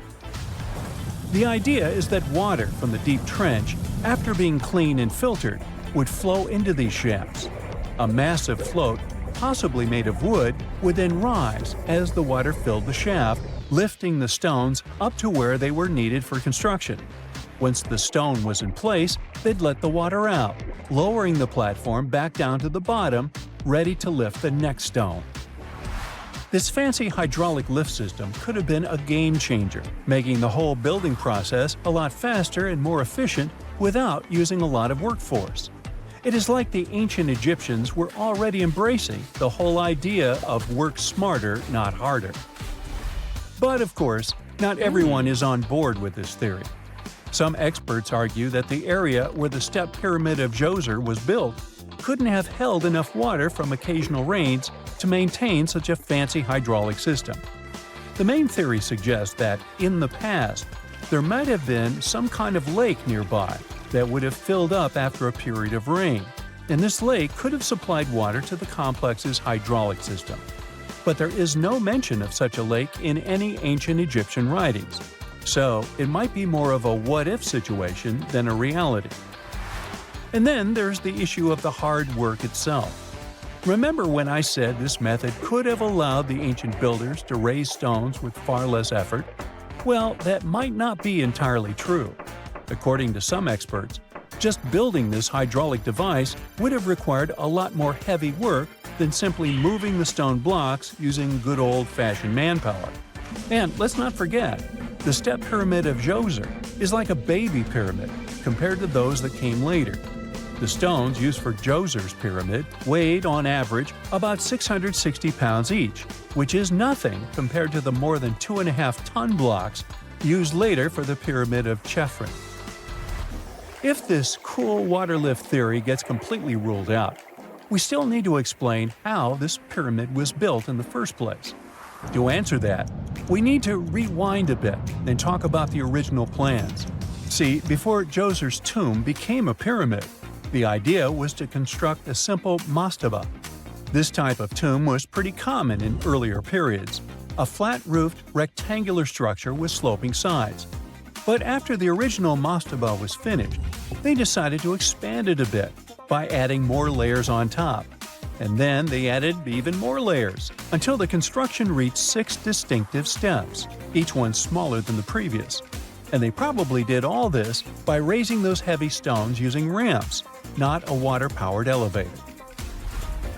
The idea is that water from the deep trench, after being cleaned and filtered, would flow into these shafts. A massive float, possibly made of wood, would then rise as the water filled the shaft, lifting the stones up to where they were needed for construction. Once the stone was in place, they'd let the water out, lowering the platform back down to the bottom, ready to lift the next stone. This fancy hydraulic lift system could have been a game changer, making the whole building process a lot faster and more efficient without using a lot of workforce. It is like the ancient Egyptians were already embracing the whole idea of work smarter, not harder. But of course, not everyone is on board with this theory. Some experts argue that the area where the step pyramid of Djoser was built couldn't have held enough water from occasional rains to maintain such a fancy hydraulic system. The main theory suggests that, in the past, there might have been some kind of lake nearby that would have filled up after a period of rain, and this lake could have supplied water to the complex's hydraulic system. But there is no mention of such a lake in any ancient Egyptian writings, so it might be more of a what-if situation than a reality. And then there's the issue of the hard work itself. Remember when I said this method could have allowed the ancient builders to raise stones with far less effort? Well, that might not be entirely true. According to some experts, just building this hydraulic device would have required a lot more heavy work than simply moving the stone blocks using good old-fashioned manpower. And let's not forget, the step pyramid of Djoser is like a baby pyramid compared to those that came later. The stones used for Djoser's pyramid weighed, on average, about 660 pounds each, which is nothing compared to the more than 2.5-ton blocks used later for the pyramid of Chephren. If this cool water lift theory gets completely ruled out, we still need to explain how this pyramid was built in the first place. To answer that, we need to rewind a bit and talk about the original plans. See, before Djoser's tomb became a pyramid, the idea was to construct a simple mastaba. This type of tomb was pretty common in earlier periods, a flat-roofed, rectangular structure with sloping sides. But after the original mastaba was finished, they decided to expand it a bit by adding more layers on top. And then they added even more layers, until the construction reached 6 distinctive steps, each one smaller than the previous. And they probably did all this by raising those heavy stones using ramps, not a water-powered elevator.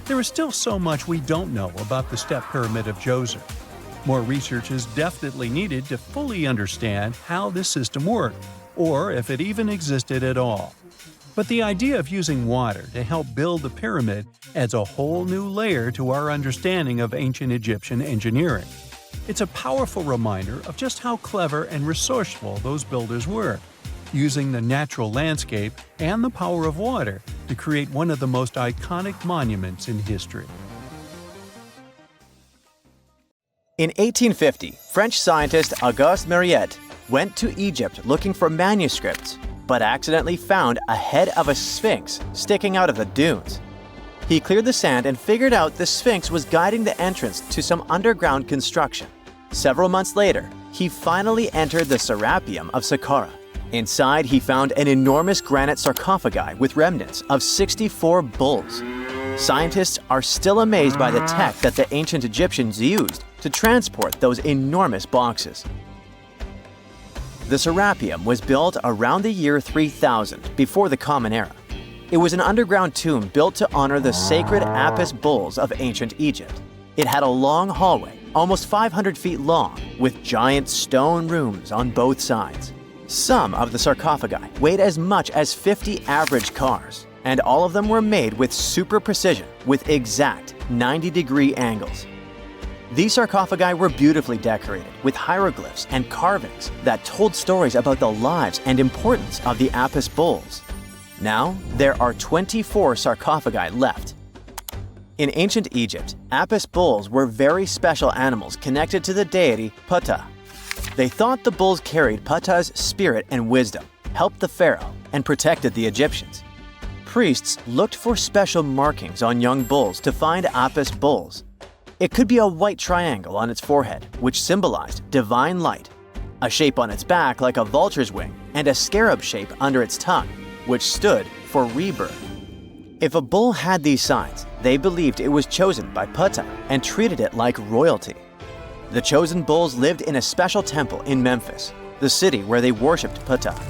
There is still so much we don't know about the step pyramid of Djoser. More research is definitely needed to fully understand how this system worked, or if it even existed at all. But the idea of using water to help build the pyramid adds a whole new layer to our understanding of ancient Egyptian engineering. It's a powerful reminder of just how clever and resourceful those builders were, using the natural landscape and the power of water to create one of the most iconic monuments in history. In 1850, French scientist Auguste Mariette went to Egypt looking for manuscripts, but accidentally found a head of a sphinx sticking out of the dunes. He cleared the sand and figured out the Sphinx was guiding the entrance to some underground construction. Several months later, he finally entered the Serapeum of Saqqara. Inside, he found an enormous granite sarcophagi with remnants of 64 bulls. Scientists are still amazed by the tech that the ancient Egyptians used to transport those enormous boxes. The Serapeum was built around the year 3000 before the Common Era. It was an underground tomb built to honor the sacred Apis bulls of ancient Egypt. It had a long hallway, almost 500 feet long, with giant stone rooms on both sides. Some of the sarcophagi weighed as much as 50 average cars, and all of them were made with super precision, with exact 90-degree angles. These sarcophagi were beautifully decorated with hieroglyphs and carvings that told stories about the lives and importance of the Apis bulls. Now, there are 24 sarcophagi left. In ancient Egypt, Apis bulls were very special animals connected to the deity Ptah. They thought the bulls carried Ptah's spirit and wisdom, helped the pharaoh, and protected the Egyptians. Priests looked for special markings on young bulls to find Apis bulls. It could be a white triangle on its forehead, which symbolized divine light, a shape on its back like a vulture's wing, and a scarab shape under its tongue, which stood for rebirth. If a bull had these signs, they believed it was chosen by Ptah and treated it like royalty. The chosen bulls lived in a special temple in Memphis, the city where they worshipped Ptah.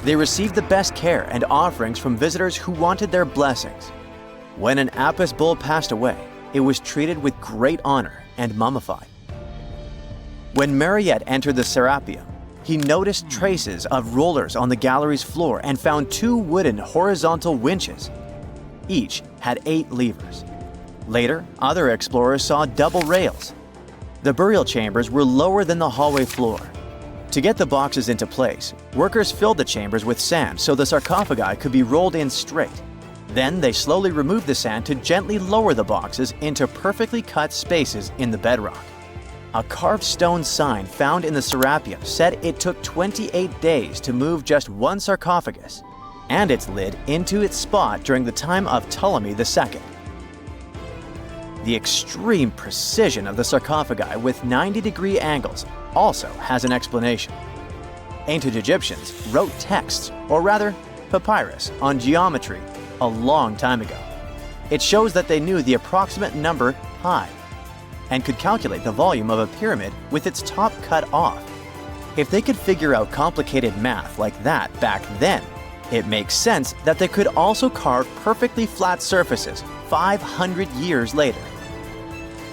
They received the best care and offerings from visitors who wanted their blessings. When an Apis bull passed away, it was treated with great honor and mummified. When Mariette entered the Serapeum, he noticed traces of rollers on the gallery's floor and found 2 wooden horizontal winches. Each had 8 levers. Later, other explorers saw double rails. The burial chambers were lower than the hallway floor. To get the boxes into place, workers filled the chambers with sand so the sarcophagi could be rolled in straight. Then they slowly removed the sand to gently lower the boxes into perfectly cut spaces in the bedrock. A carved stone sign found in the Serapeum said it took 28 days to move just one sarcophagus and its lid into its spot during the time of Ptolemy II. The extreme precision of the sarcophagi with 90-degree angles also has an explanation. Ancient Egyptians wrote texts, or rather, papyrus, on geometry a long time ago. It shows that they knew the approximate number pi and could calculate the volume of a pyramid with its top cut off. If they could figure out complicated math like that back then, it makes sense that they could also carve perfectly flat surfaces 500 years later.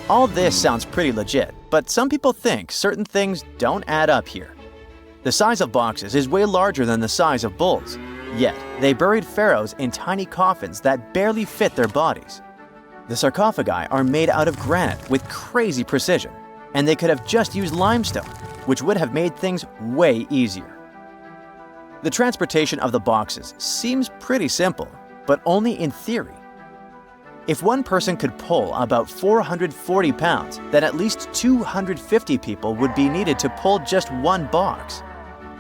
All this sounds pretty legit, but some people think certain things don't add up here. The size of boxes is way larger than the size of bulls, yet they buried pharaohs in tiny coffins that barely fit their bodies. The sarcophagi are made out of granite with crazy precision, and they could have just used limestone, which would have made things way easier. The transportation of the boxes seems pretty simple, but only in theory. If one person could pull about 440 pounds, then at least 250 people would be needed to pull just one box.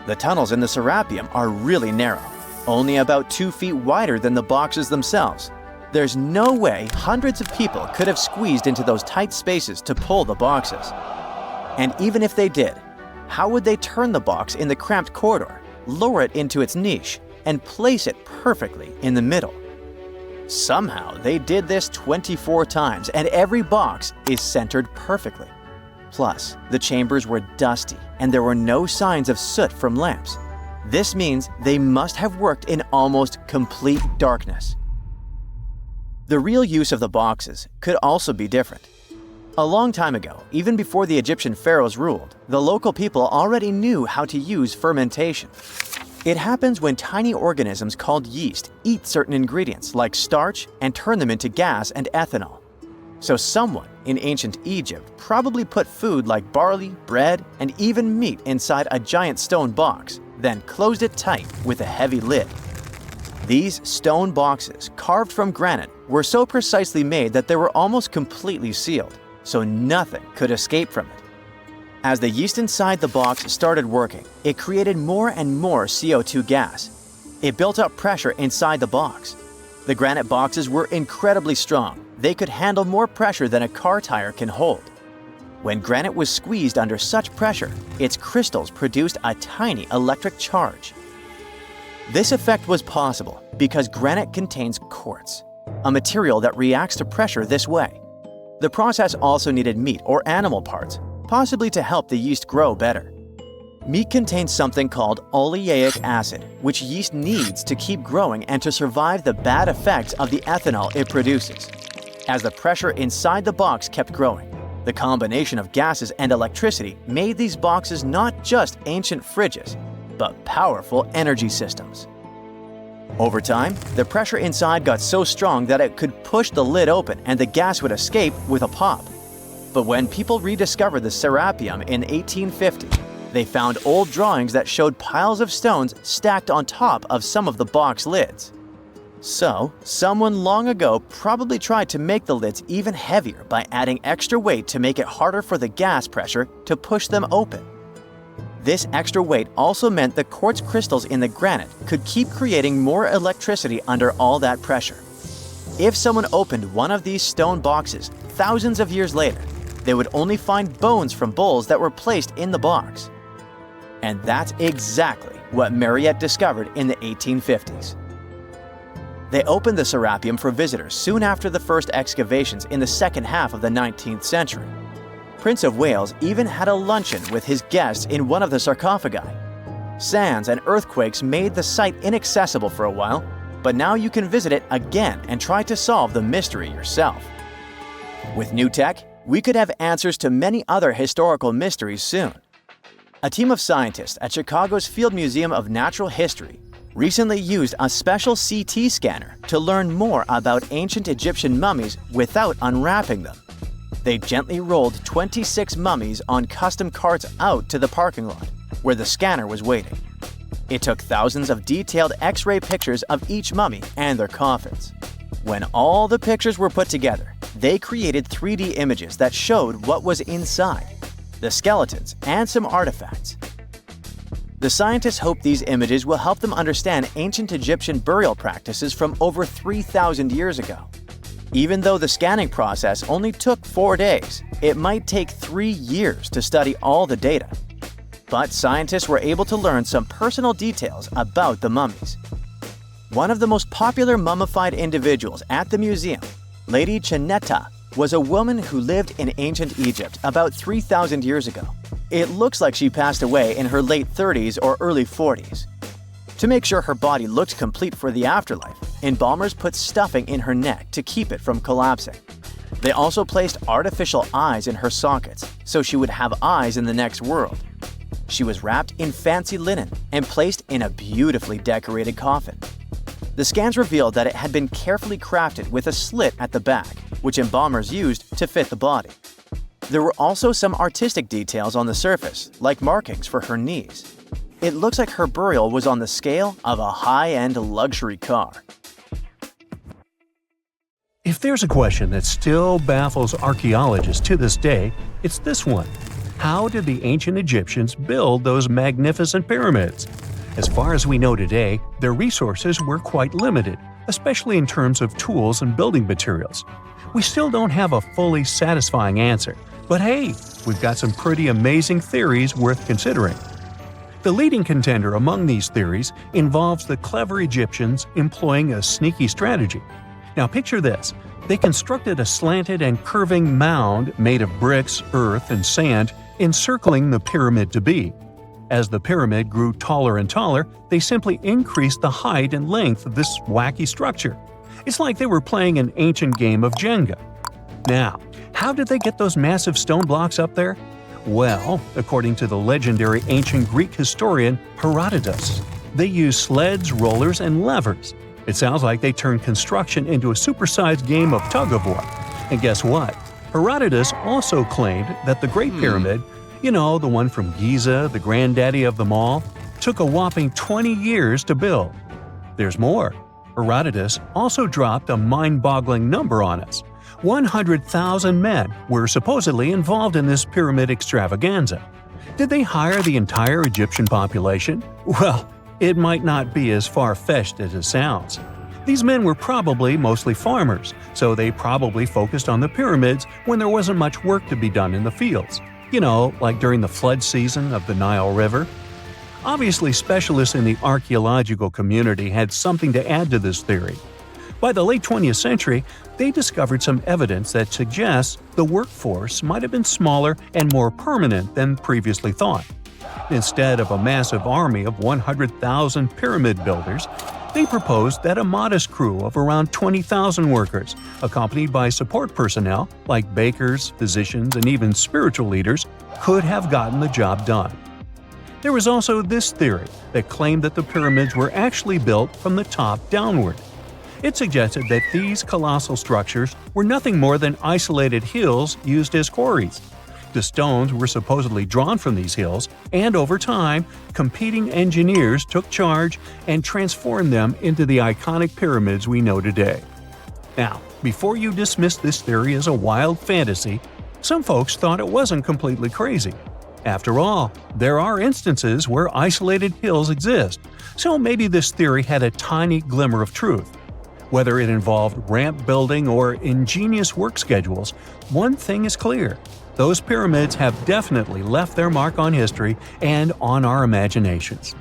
The tunnels in the Serapeum are really narrow, only about 2 feet wider than the boxes themselves. There's no way hundreds of people could have squeezed into those tight spaces to pull the boxes. And even if they did, how would they turn the box in the cramped corridor, lower it into its niche, and place it perfectly in the middle? Somehow they did this 24 times, and every box is centered perfectly. Plus, the chambers were dusty, and there were no signs of soot from lamps. This means they must have worked in almost complete darkness. The real use of the boxes could also be different. A long time ago, even before the Egyptian pharaohs ruled, the local people already knew how to use fermentation. It happens when tiny organisms called yeast eat certain ingredients like starch and turn them into gas and ethanol. So someone in ancient Egypt probably put food like barley, bread, and even meat inside a giant stone box, then closed it tight with a heavy lid. These stone boxes, carved from granite, were so precisely made that they were almost completely sealed, so nothing could escape from it. As the yeast inside the box started working, it created more and more CO2 gas. It built up pressure inside the box. The granite boxes were incredibly strong. They could handle more pressure than a car tire can hold. When granite was squeezed under such pressure, its crystals produced a tiny electric charge. This effect was possible because granite contains quartz, a material that reacts to pressure this way. The process also needed meat or animal parts, possibly to help the yeast grow better. Meat contains something called oleic acid, which yeast needs to keep growing and to survive the bad effects of the ethanol it produces. As the pressure inside the box kept growing, the combination of gases and electricity made these boxes not just ancient fridges, but powerful energy systems. Over time, the pressure inside got so strong that it could push the lid open and the gas would escape with a pop. But when people rediscovered the Serapeum in 1850, they found old drawings that showed piles of stones stacked on top of some of the box lids. So, someone long ago probably tried to make the lids even heavier by adding extra weight to make it harder for the gas pressure to push them open. This extra weight also meant the quartz crystals in the granite could keep creating more electricity under all that pressure. If someone opened one of these stone boxes thousands of years later, they would only find bones from bulls that were placed in the box. And that's exactly what Mariette discovered in the 1850s. They opened the Serapeum for visitors soon after the first excavations in the second half of the 19th century. Prince of Wales even had a luncheon with his guests in one of the sarcophagi. Sands and earthquakes made the site inaccessible for a while, but now you can visit it again and try to solve the mystery yourself. With new tech, we could have answers to many other historical mysteries soon. A team of scientists at Chicago's Field Museum of Natural History recently used a special CT scanner to learn more about ancient Egyptian mummies without unwrapping them. They gently rolled 26 mummies on custom carts out to the parking lot, where the scanner was waiting. It took thousands of detailed X-ray pictures of each mummy and their coffins. When all the pictures were put together, they created 3D images that showed what was inside, the skeletons, and some artifacts. The scientists hope these images will help them understand ancient Egyptian burial practices from over 3,000 years ago. Even though the scanning process only took 4 days, it might take 3 years to study all the data. But scientists were able to learn some personal details about the mummies. One of the most popular mummified individuals at the museum, Lady Chineta, was a woman who lived in ancient Egypt about 3,000 years ago. It looks like she passed away in her late 30s or early 40s. To make sure her body looked complete for the afterlife, embalmers put stuffing in her neck to keep it from collapsing. They also placed artificial eyes in her sockets, so she would have eyes in the next world. She was wrapped in fancy linen and placed in a beautifully decorated coffin. The scans revealed that it had been carefully crafted with a slit at the back, which embalmers used to fit the body. There were also some artistic details on the surface, like markings for her knees. It looks like her burial was on the scale of a high-end luxury car. If there's a question that still baffles archaeologists to this day, it's this one. How did the ancient Egyptians build those magnificent pyramids? As far as we know today, their resources were quite limited, especially in terms of tools and building materials. We still don't have a fully satisfying answer, but hey, we've got some pretty amazing theories worth considering. The leading contender among these theories involves the clever Egyptians employing a sneaky strategy. Now picture this. They constructed a slanted and curving mound made of bricks, earth, and sand encircling the pyramid to be. As the pyramid grew taller and taller, they simply increased the height and length of this wacky structure. It's like they were playing an ancient game of Jenga. Now, how did they get those massive stone blocks up there? Well, according to the legendary ancient Greek historian Herodotus, they used sleds, rollers, and levers. It sounds like they turned construction into a supersized game of tug-of-war. And guess what? Herodotus also claimed that the Great Pyramid, the one from Giza, the granddaddy of them all, took a whopping 20 years to build. There's more. Herodotus also dropped a mind-boggling number on us. 100,000 men were supposedly involved in this pyramid extravaganza. Did they hire the entire Egyptian population? Well, it might not be as far-fetched as it sounds. These men were probably mostly farmers, so they probably focused on the pyramids when there wasn't much work to be done in the fields. You know, like during the flood season of the Nile River. Obviously, specialists in the archaeological community had something to add to this theory. By the late 20th century, they discovered some evidence that suggests the workforce might have been smaller and more permanent than previously thought. Instead of a massive army of 100,000 pyramid builders, they proposed that a modest crew of around 20,000 workers, accompanied by support personnel like bakers, physicians, and even spiritual leaders, could have gotten the job done. There was also this theory that claimed that the pyramids were actually built from the top downward. It suggested that these colossal structures were nothing more than isolated hills used as quarries. The stones were supposedly drawn from these hills, and over time, competing engineers took charge and transformed them into the iconic pyramids we know today. Now, before you dismiss this theory as a wild fantasy, some folks thought it wasn't completely crazy. After all, there are instances where isolated hills exist, so maybe this theory had a tiny glimmer of truth. Whether it involved ramp building or ingenious work schedules, one thing is clear. Those pyramids have definitely left their mark on history and on our imaginations.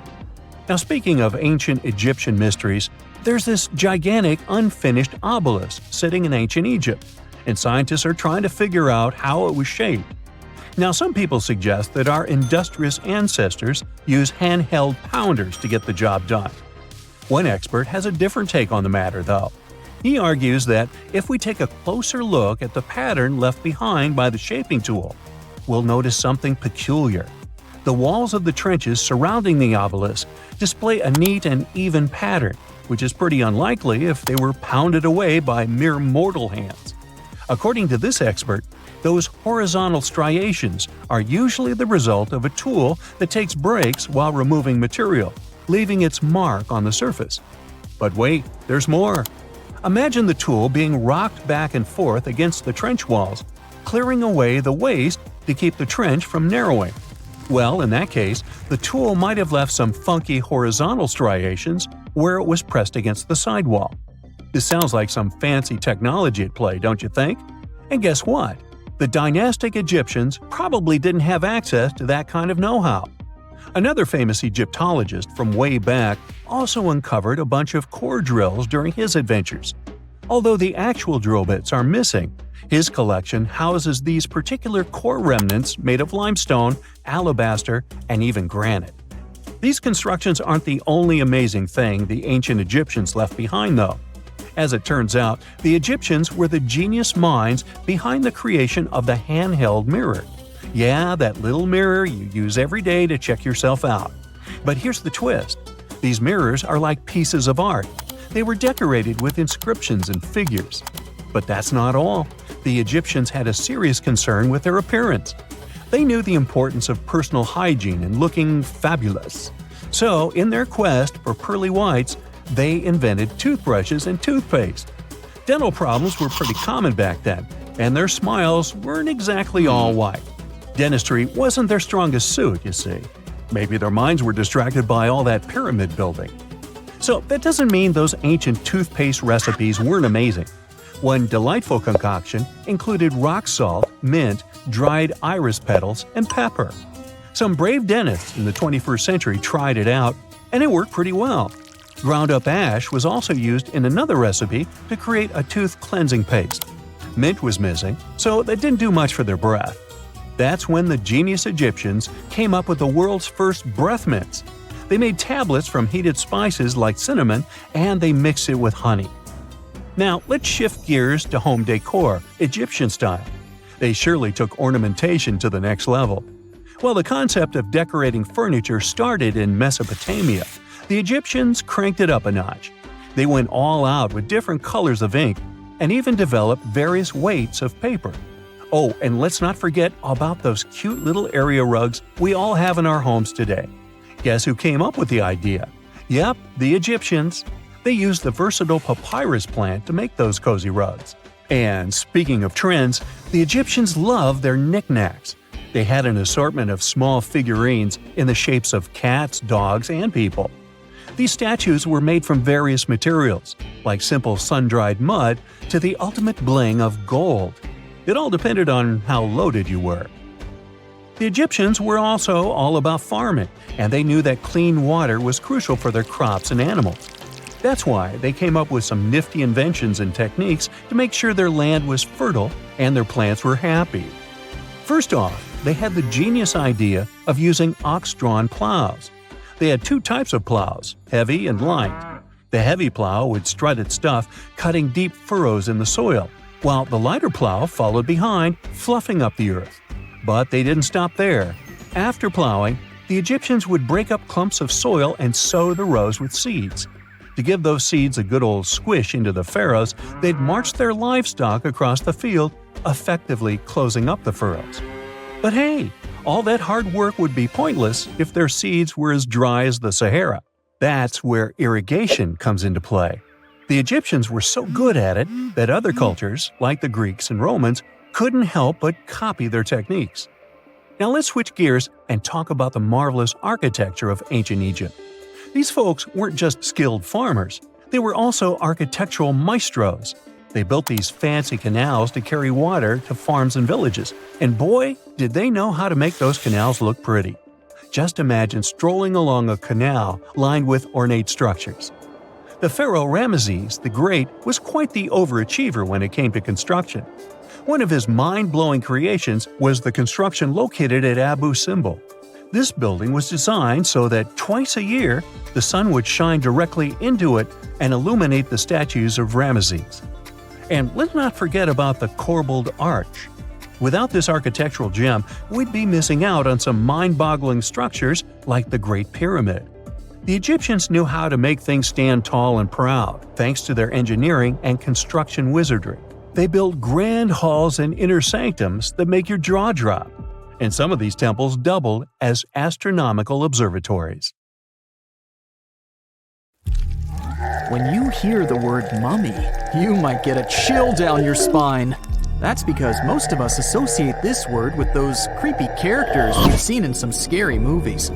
Now, speaking of ancient Egyptian mysteries, there's this gigantic unfinished obelisk sitting in ancient Egypt, and scientists are trying to figure out how it was shaped. Now, some people suggest that our industrious ancestors used handheld pounders to get the job done. One expert has a different take on the matter, though. He argues that if we take a closer look at the pattern left behind by the shaping tool, we'll notice something peculiar. The walls of the trenches surrounding the obelisk display a neat and even pattern, which is pretty unlikely if they were pounded away by mere mortal hands. According to this expert, those horizontal striations are usually the result of a tool that takes breaks while removing material, leaving its mark on the surface. But wait, there's more. Imagine the tool being rocked back and forth against the trench walls, clearing away the waste to keep the trench from narrowing. Well, in that case, the tool might have left some funky horizontal striations where it was pressed against the sidewall. This sounds like some fancy technology at play, don't you think? And guess what? The dynastic Egyptians probably didn't have access to that kind of know-how. Another famous Egyptologist from way back also uncovered a bunch of core drills during his adventures. Although the actual drill bits are missing, his collection houses these particular core remnants made of limestone, alabaster, and even granite. These constructions aren't the only amazing thing the ancient Egyptians left behind, though. As it turns out, the Egyptians were the genius minds behind the creation of the handheld mirror. Yeah, that little mirror you use every day to check yourself out. But here's the twist. These mirrors are like pieces of art. They were decorated with inscriptions and figures. But that's not all. The Egyptians had a serious concern with their appearance. They knew the importance of personal hygiene and looking fabulous. So, in their quest for pearly whites, they invented toothbrushes and toothpaste. Dental problems were pretty common back then, and their smiles weren't exactly all white. Dentistry wasn't their strongest suit, you see. Maybe their minds were distracted by all that pyramid building. So that doesn't mean those ancient toothpaste recipes weren't amazing. One delightful concoction included rock salt, mint, dried iris petals, and pepper. Some brave dentists in the 21st century tried it out, and it worked pretty well. Ground-up ash was also used in another recipe to create a tooth cleansing paste. Mint was missing, so that didn't do much for their breath. That's when the genius Egyptians came up with the world's first breath mints. They made tablets from heated spices like cinnamon, and they mixed it with honey. Now, let's shift gears to home decor, Egyptian style. They surely took ornamentation to the next level. While the concept of decorating furniture started in Mesopotamia, the Egyptians cranked it up a notch. They went all out with different colors of ink and even developed various weights of paper. Oh, and let's not forget about those cute little area rugs we all have in our homes today. Guess who came up with the idea? Yep, the Egyptians. They used the versatile papyrus plant to make those cozy rugs. And speaking of trends, the Egyptians loved their knickknacks. They had an assortment of small figurines in the shapes of cats, dogs, and people. These statues were made from various materials, like simple sun-dried mud to the ultimate bling of gold. It all depended on how loaded you were. The Egyptians were also all about farming, and they knew that clean water was crucial for their crops and animals. That's why they came up with some nifty inventions and techniques to make sure their land was fertile and their plants were happy. First off, they had the genius idea of using ox-drawn plows. They had two types of plows, heavy and light. The heavy plow would strut its stuff, cutting deep furrows in the soil, while the lighter plow followed behind, fluffing up the earth. But they didn't stop there. After plowing, the Egyptians would break up clumps of soil and sow the rows with seeds. To give those seeds a good old squish into the furrows, they'd march their livestock across the field, effectively closing up the furrows. But hey, all that hard work would be pointless if their seeds were as dry as the Sahara. That's where irrigation comes into play. The Egyptians were so good at it that other cultures, like the Greeks and Romans, couldn't help but copy their techniques. Now let's switch gears and talk about the marvelous architecture of ancient Egypt. These folks weren't just skilled farmers, they were also architectural maestros. They built these fancy canals to carry water to farms and villages, and boy, did they know how to make those canals look pretty. Just imagine strolling along a canal lined with ornate structures. The pharaoh Ramesses the Great was quite the overachiever when it came to construction. One of his mind-blowing creations was the construction located at Abu Simbel. This building was designed so that twice a year, the sun would shine directly into it and illuminate the statues of Ramesses. And let's not forget about the corbelled arch. Without this architectural gem, we'd be missing out on some mind-boggling structures like the Great Pyramid. The Egyptians knew how to make things stand tall and proud, thanks to their engineering and construction wizardry. They built grand halls and inner sanctums that make your jaw drop, and some of these temples doubled as astronomical observatories. When you hear the word mummy, you might get a chill down your spine. That's because most of us associate this word with those creepy characters we've seen in some scary movies.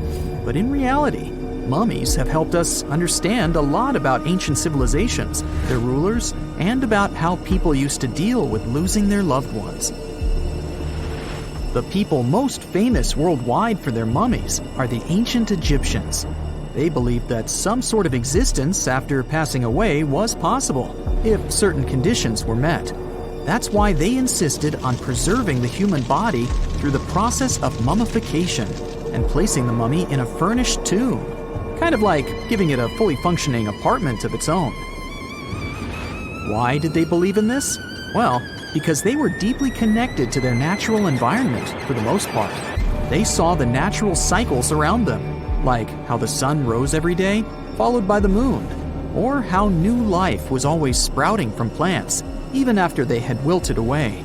But in reality, mummies have helped us understand a lot about ancient civilizations, their rulers, and about how people used to deal with losing their loved ones. The people most famous worldwide for their mummies are the ancient Egyptians. They believed that some sort of existence after passing away was possible, if certain conditions were met. That's why they insisted on preserving the human body through the process of mummification and placing the mummy in a furnished tomb, kind of like giving it a fully functioning apartment of its own. Why did they believe in this? Well, because they were deeply connected to their natural environment for the most part. They saw the natural cycles around them, like how the sun rose every day, followed by the moon, or how new life was always sprouting from plants, even after they had wilted away.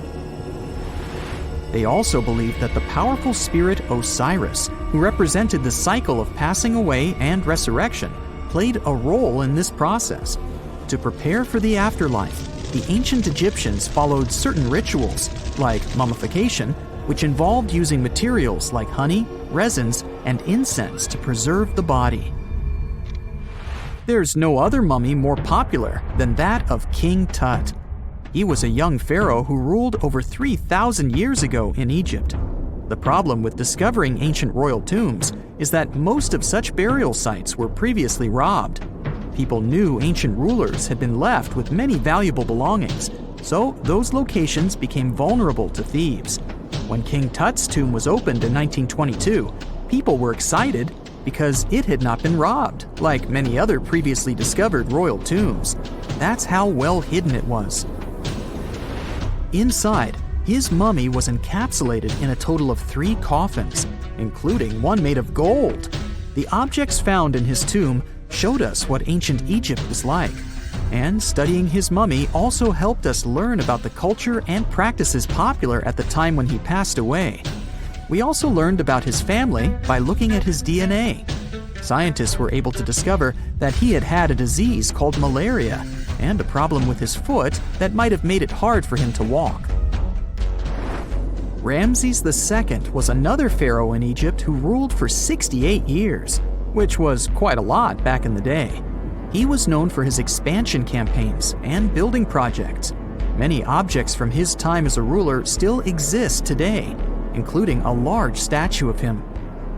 They also believed that the powerful spirit Osiris, who represented the cycle of passing away and resurrection, played a role in this process. To prepare for the afterlife, the ancient Egyptians followed certain rituals, like mummification, which involved using materials like honey, resins, and incense to preserve the body. There's no other mummy more popular than that of King Tut. He was a young pharaoh who ruled over 3,000 years ago in Egypt. The problem with discovering ancient royal tombs is that most of such burial sites were previously robbed. People knew ancient rulers had been left with many valuable belongings, so those locations became vulnerable to thieves. When King Tut's tomb was opened in 1922, people were excited because it had not been robbed, like many other previously discovered royal tombs. That's how well hidden it was. Inside, his mummy was encapsulated in a total of 3 coffins, including one made of gold. The objects found in his tomb showed us what ancient Egypt was like, and studying his mummy also helped us learn about the culture and practices popular at the time when he passed away. We also learned about his family by looking at his DNA. Scientists were able to discover that he had had a disease called malaria and a problem with his foot that might have made it hard for him to walk. Ramses II was another pharaoh in Egypt who ruled for 68 years. which was quite a lot back in the day. He was known for his expansion campaigns and building projects. Many objects from his time as a ruler still exist today, including a large statue of him.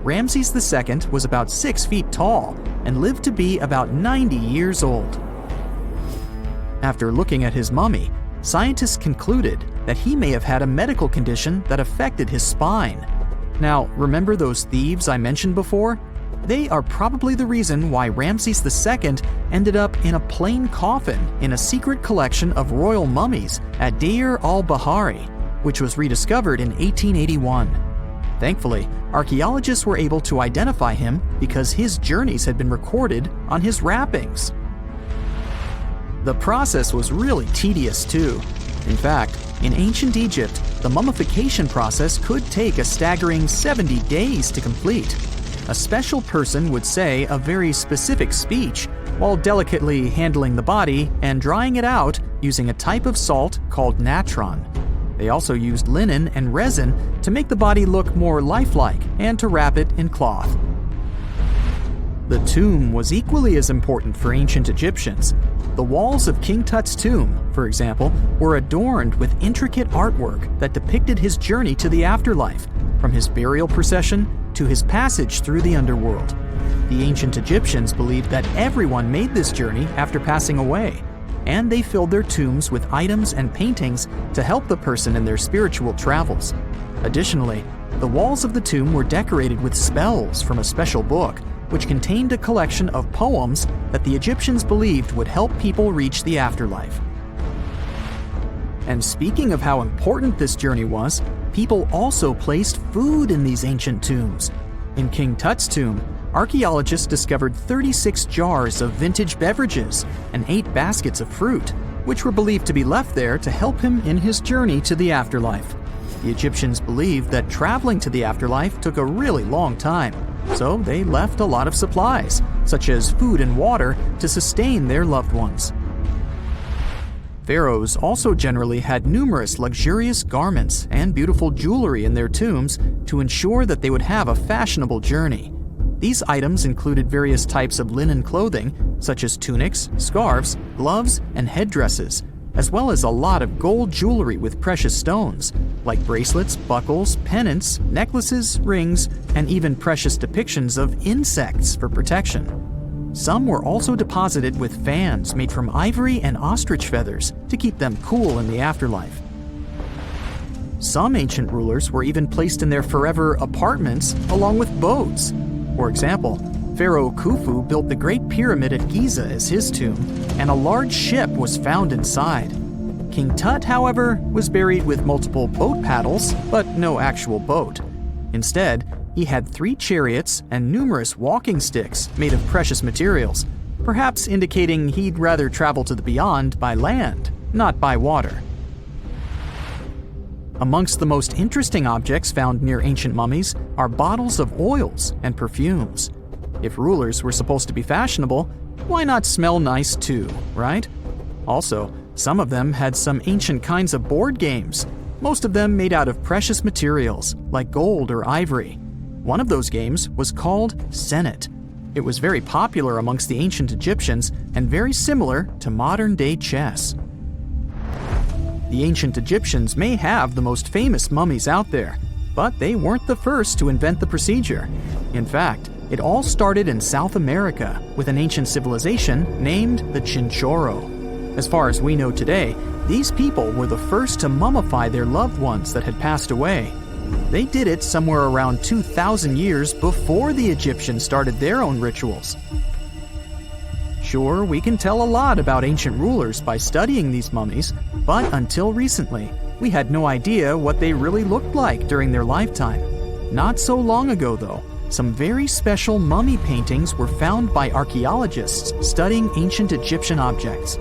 Ramses II was about 6 feet tall and lived to be about 90 years old. After looking at his mummy, scientists concluded that he may have had a medical condition that affected his spine. Now, remember those thieves I mentioned before? They are probably the reason why Ramses II ended up in a plain coffin in a secret collection of royal mummies at Deir al-Bahari, which was rediscovered in 1881. Thankfully, archaeologists were able to identify him because his journeys had been recorded on his wrappings. The process was really tedious too. In fact, in ancient Egypt, the mummification process could take a staggering 70 days to complete. A special person would say a very specific speech while delicately handling the body and drying it out using a type of salt called natron. They also used linen and resin to make the body look more lifelike and to wrap it in cloth. The tomb was equally as important for ancient Egyptians. The walls of King Tut's tomb, for example, were adorned with intricate artwork that depicted his journey to the afterlife, from his burial procession to his passage through the underworld. The ancient Egyptians believed that everyone made this journey after passing away, and they filled their tombs with items and paintings to help the person in their spiritual travels. Additionally, the walls of the tomb were decorated with spells from a special book, which contained a collection of poems that the Egyptians believed would help people reach the afterlife. And speaking of how important this journey was, people also placed food in these ancient tombs. In King Tut's tomb, archaeologists discovered 36 jars of vintage beverages and 8 baskets of fruit, which were believed to be left there to help him in his journey to the afterlife. The Egyptians believed that traveling to the afterlife took a really long time, so they left a lot of supplies, such as food and water, to sustain their loved ones. Pharaohs also generally had numerous luxurious garments and beautiful jewelry in their tombs to ensure that they would have a fashionable journey. These items included various types of linen clothing, such as tunics, scarves, gloves, and headdresses, as well as a lot of gold jewelry with precious stones, like bracelets, buckles, pendants, necklaces, rings, and even precious depictions of insects for protection. Some were also deposited with fans made from ivory and ostrich feathers to keep them cool in the afterlife. Some ancient rulers were even placed in their forever apartments along with boats. For example, Pharaoh Khufu built the Great Pyramid at Giza as his tomb, and a large ship was found inside. King Tut, however, was buried with multiple boat paddles, but no actual boat. Instead, he had 3 chariots and numerous walking sticks made of precious materials, perhaps indicating he'd rather travel to the beyond by land, not by water. Amongst the most interesting objects found near ancient mummies are bottles of oils and perfumes. If rulers were supposed to be fashionable, why not smell nice too, right? Also, some of them had some ancient kinds of board games, most of them made out of precious materials like gold or ivory. One of those games was called Senet. It was very popular amongst the ancient Egyptians and very similar to modern-day chess. The ancient Egyptians may have the most famous mummies out there, but they weren't the first to invent the procedure. In fact, it all started in South America with an ancient civilization named the Chinchorro. As far as we know today, these people were the first to mummify their loved ones that had passed away. They did it somewhere around 2,000 years before the Egyptians started their own rituals. Sure, we can tell a lot about ancient rulers by studying these mummies, but until recently, we had no idea what they really looked like during their lifetime. Not so long ago, though, some very special mummy paintings were found by archaeologists studying ancient Egyptian objects.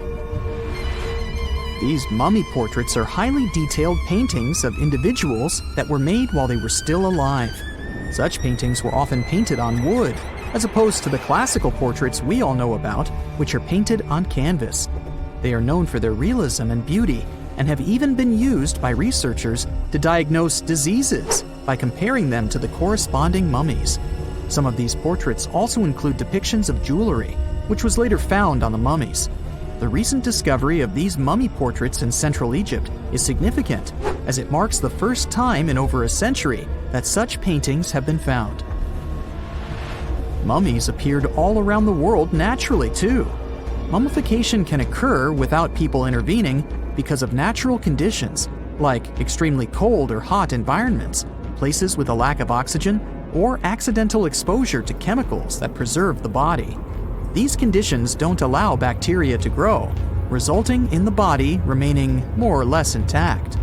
These mummy portraits are highly detailed paintings of individuals that were made while they were still alive. Such paintings were often painted on wood, as opposed to the classical portraits we all know about, which are painted on canvas. They are known for their realism and beauty, and have even been used by researchers to diagnose diseases by comparing them to the corresponding mummies. Some of these portraits also include depictions of jewelry, which was later found on the mummies. The recent discovery of these mummy portraits in Central Egypt is significant, as it marks the first time in over a century that such paintings have been found. Mummies appeared all around the world naturally, too. Mummification can occur without people intervening because of natural conditions, like extremely cold or hot environments, places with a lack of oxygen, or accidental exposure to chemicals that preserve the body. These conditions don't allow bacteria to grow, resulting in the body remaining more or less intact.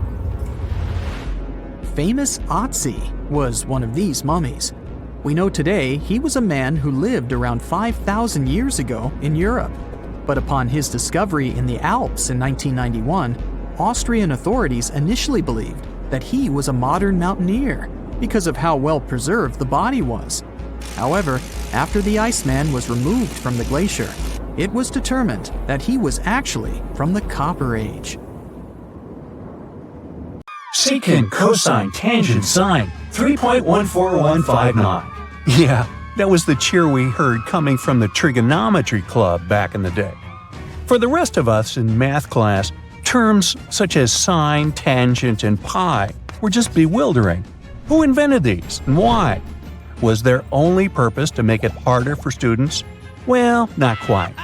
Famous Otzi was one of these mummies. We know today he was a man who lived around 5,000 years ago in Europe. But upon his discovery in the Alps in 1991, Austrian authorities initially believed that he was a modern mountaineer because of how well preserved the body was. However, after the Iceman was removed from the glacier, it was determined that he was actually from the Copper Age. Secant, cosine, tangent, sine, 3.14159. Yeah, that was the cheer we heard coming from the trigonometry club back in the day. For the rest of us in math class, terms such as sine, tangent, and pi were just bewildering. Who invented these and why? Was their only purpose to make it harder for students? Well, not quite.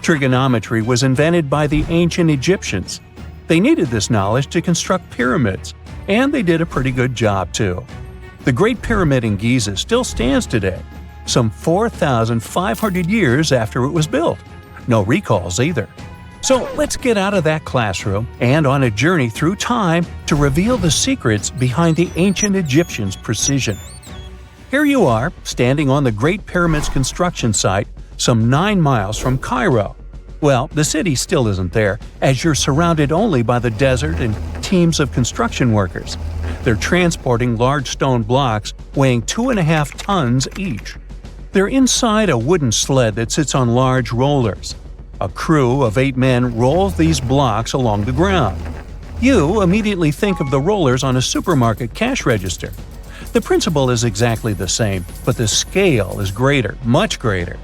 Trigonometry was invented by the ancient Egyptians. They needed this knowledge to construct pyramids, and they did a pretty good job too. The Great Pyramid in Giza still stands today, some 4,500 years after it was built. No recalls either. So let's get out of that classroom and on a journey through time to reveal the secrets behind the ancient Egyptians' precision. Here you are, standing on the Great Pyramid's construction site, some 9 miles from Cairo. Well, the city still isn't there, as you're surrounded only by the desert and teams of construction workers. They're transporting large stone blocks weighing 2.5 tons each. They're inside a wooden sled that sits on large rollers. A crew of 8 men rolls these blocks along the ground. You immediately think of the rollers on a supermarket cash register. The principle is exactly the same, but the scale is greater, much greater.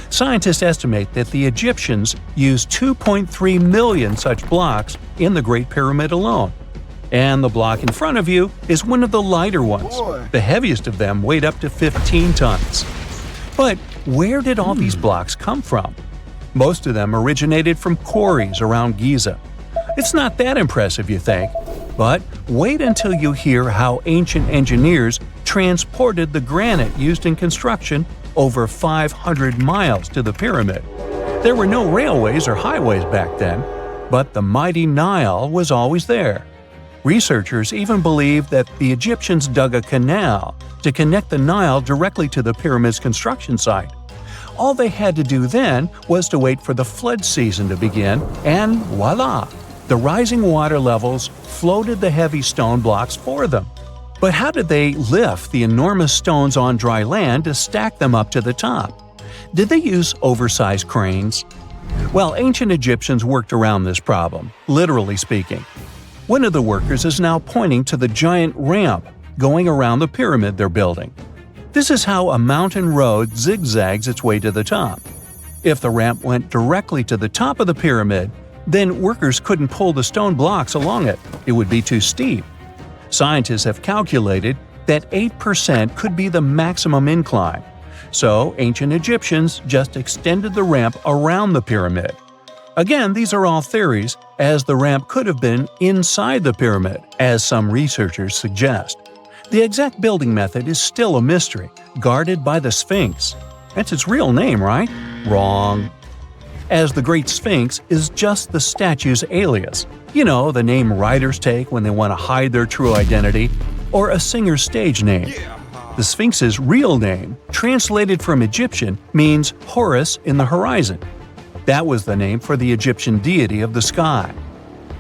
Scientists estimate that the Egyptians used 2.3 million such blocks in the Great Pyramid alone. And the block in front of you is one of the lighter ones. The heaviest of them weighed up to 15 tons. But where did all these blocks come from? Most of them originated from quarries around Giza. It's not that impressive, you think, but wait until you hear how ancient engineers transported the granite used in construction over 500 miles to the pyramid. There were no railways or highways back then, but the mighty Nile was always there. Researchers even believe that the Egyptians dug a canal to connect the Nile directly to the pyramid's construction site. All they had to do then was to wait for the flood season to begin, and voila! The rising water levels floated the heavy stone blocks for them. But how did they lift the enormous stones on dry land to stack them up to the top? Did they use oversized cranes? Well, ancient Egyptians worked around this problem, literally speaking. One of the workers is now pointing to the giant ramp going around the pyramid they're building. This is how a mountain road zigzags its way to the top. If the ramp went directly to the top of the pyramid, then workers couldn't pull the stone blocks along it. It would be too steep. Scientists have calculated that 8% could be the maximum incline. So ancient Egyptians just extended the ramp around the pyramid. Again, these are all theories, as the ramp could have been inside the pyramid, as some researchers suggest. The exact building method is still a mystery, guarded by the Sphinx. That's its real name, right? Wrong. As the Great Sphinx is just the statue's alias. You know, the name writers take when they want to hide their true identity, or a singer's stage name. The Sphinx's real name, translated from Egyptian, means Horus in the horizon. That was the name for the Egyptian deity of the sky.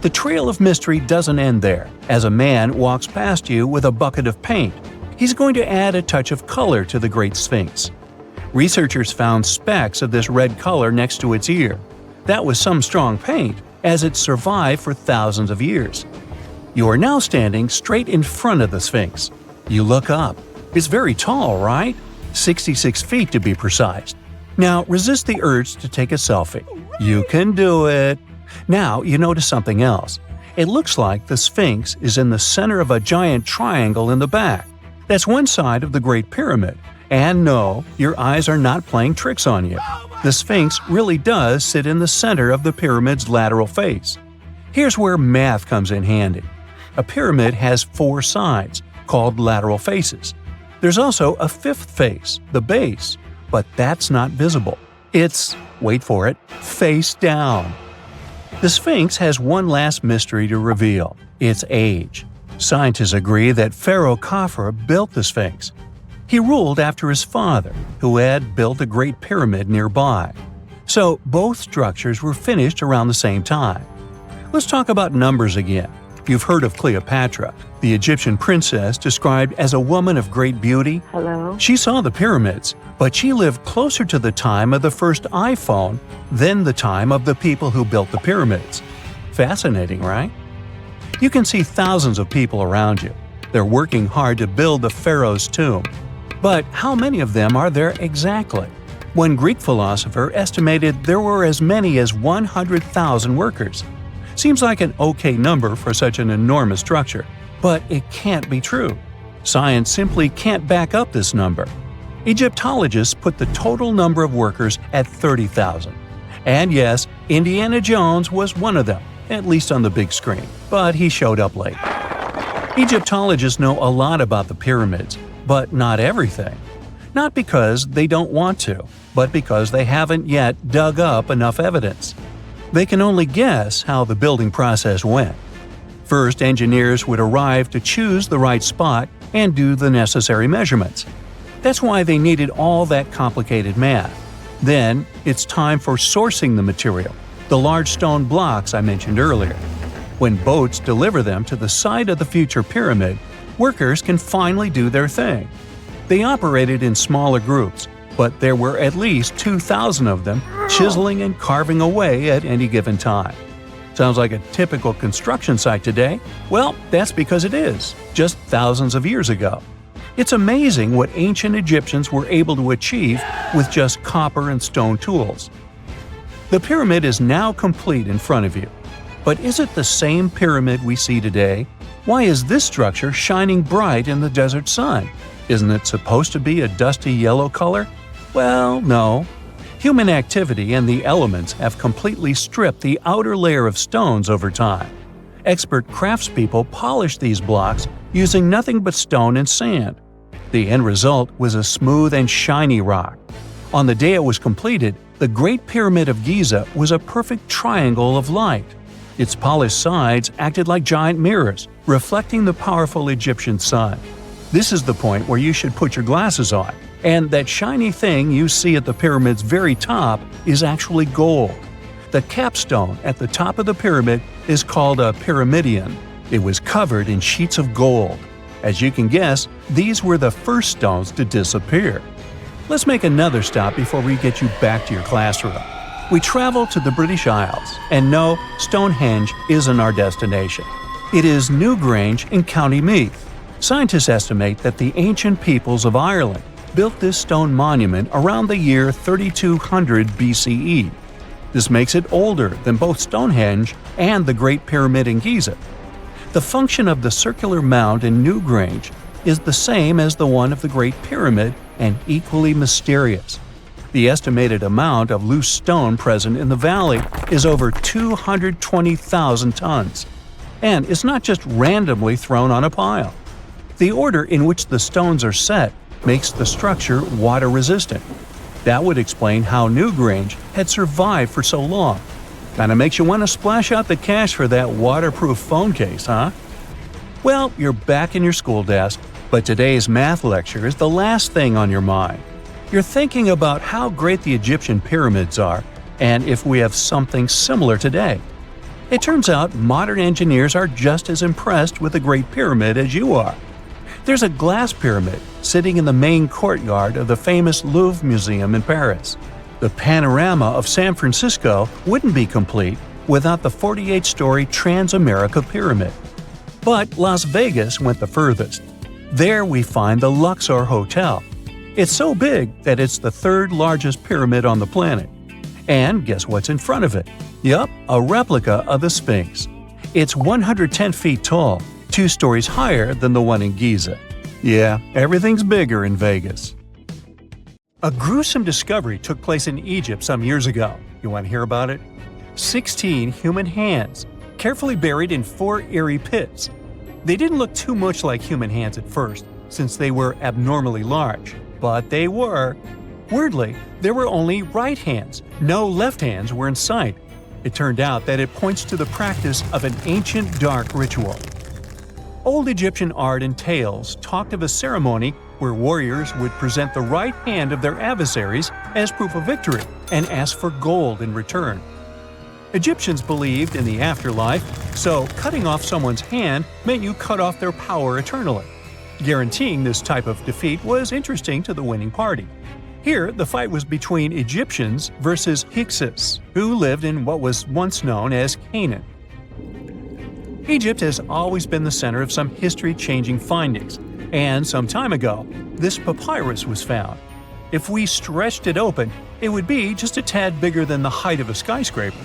The trail of mystery doesn't end there, as a man walks past you with a bucket of paint. He's going to add a touch of color to the Great Sphinx. Researchers found specks of this red color next to its ear. That was some strong paint, as it survived for thousands of years. You are now standing straight in front of the Sphinx. You look up. It's very tall, right? 66 feet to be precise. Now resist the urge to take a selfie. You can do it! Now you notice something else. It looks like the Sphinx is in the center of a giant triangle in the back. That's one side of the Great Pyramid. And no, your eyes are not playing tricks on you. The Sphinx really does sit in the center of the pyramid's lateral face. Here's where math comes in handy. A pyramid has 4 sides, called lateral faces. There's also a 5th face, the base, but that's not visible. It's, wait for it, face down. The Sphinx has one last mystery to reveal: its age. Scientists agree that Pharaoh Khafre built the Sphinx. He ruled after his father, who had built a great pyramid nearby. So both structures were finished around the same time. Let's talk about numbers again. You've heard of Cleopatra, the Egyptian princess described as a woman of great beauty. Hello? She saw the pyramids, but she lived closer to the time of the first iPhone than the time of the people who built the pyramids. Fascinating, right? You can see thousands of people around you. They're working hard to build the pharaoh's tomb. But how many of them are there exactly? One Greek philosopher estimated there were as many as 100,000 workers. Seems like an okay number for such an enormous structure, but it can't be true. Science simply can't back up this number. Egyptologists put the total number of workers at 30,000. And yes, Indiana Jones was one of them, at least on the big screen, but he showed up late. Egyptologists know a lot about the pyramids, but not everything. Not because they don't want to, but because they haven't yet dug up enough evidence. They can only guess how the building process went. First, engineers would arrive to choose the right spot and do the necessary measurements. That's why they needed all that complicated math. Then, it's time for sourcing the material, the large stone blocks I mentioned earlier. When boats deliver them to the site of the future pyramid, workers can finally do their thing. They operated in smaller groups, but there were at least 2,000 of them chiseling and carving away at any given time. Sounds like a typical construction site today? Well, that's because it is, just thousands of years ago. It's amazing what ancient Egyptians were able to achieve with just copper and stone tools. The pyramid is now complete in front of you. But is it the same pyramid we see today? Why is this structure shining bright in the desert sun? Isn't it supposed to be a dusty yellow color? Well, no. Human activity and the elements have completely stripped the outer layer of stones over time. Expert craftspeople polished these blocks using nothing but stone and sand. The end result was a smooth and shiny rock. On the day it was completed, the Great Pyramid of Giza was a perfect triangle of light. Its polished sides acted like giant mirrors, reflecting the powerful Egyptian sun. This is the point where you should put your glasses on, and that shiny thing you see at the pyramid's very top is actually gold. The capstone at the top of the pyramid is called a pyramidion. It was covered in sheets of gold. As you can guess, these were the first stones to disappear. Let's make another stop before we get you back to your classroom. We travel to the British Isles, and no, Stonehenge isn't our destination. It is Newgrange in County Meath. Scientists estimate that the ancient peoples of Ireland built this stone monument around the year 3200 BCE. This makes it older than both Stonehenge and the Great Pyramid in Giza. The function of the circular mound in Newgrange is the same as the one of the Great Pyramid and equally mysterious. The estimated amount of loose stone present in the valley is over 220,000 tons. And it's not just randomly thrown on a pile. The order in which the stones are set makes the structure water-resistant. That would explain how Newgrange had survived for so long. Kinda makes you want to splash out the cash for that waterproof phone case, huh? Well, you're back in your school desk, but today's math lecture is the last thing on your mind. You're thinking about how great the Egyptian pyramids are, and if we have something similar today. It turns out modern engineers are just as impressed with the Great Pyramid as you are. There's a glass pyramid sitting in the main courtyard of the famous Louvre Museum in Paris. The panorama of San Francisco wouldn't be complete without the 48-story Transamerica Pyramid. But Las Vegas went the furthest. There we find the Luxor Hotel. It's so big that it's the third largest pyramid on the planet. And guess what's in front of it? Yup, a replica of the Sphinx. It's 110 feet tall, 2 stories higher than the one in Giza. Yeah, everything's bigger in Vegas. A gruesome discovery took place in Egypt some years ago. You want to hear about it? 16 human hands, carefully buried in 4 eerie pits. They didn't look too much like human hands at first, since they were abnormally large, but they were. Weirdly, there were only right hands, no left hands were in sight. It turned out that it points to the practice of an ancient dark ritual. Old Egyptian art and tales talked of a ceremony where warriors would present the right hand of their adversaries as proof of victory and ask for gold in return. Egyptians believed in the afterlife, so cutting off someone's hand meant you cut off their power eternally. Guaranteeing this type of defeat was interesting to the winning party. Here, the fight was between Egyptians versus Hyksos, who lived in what was once known as Canaan. Egypt has always been the center of some history-changing findings, and some time ago, this papyrus was found. If we stretched it open, it would be just a tad bigger than the height of a skyscraper.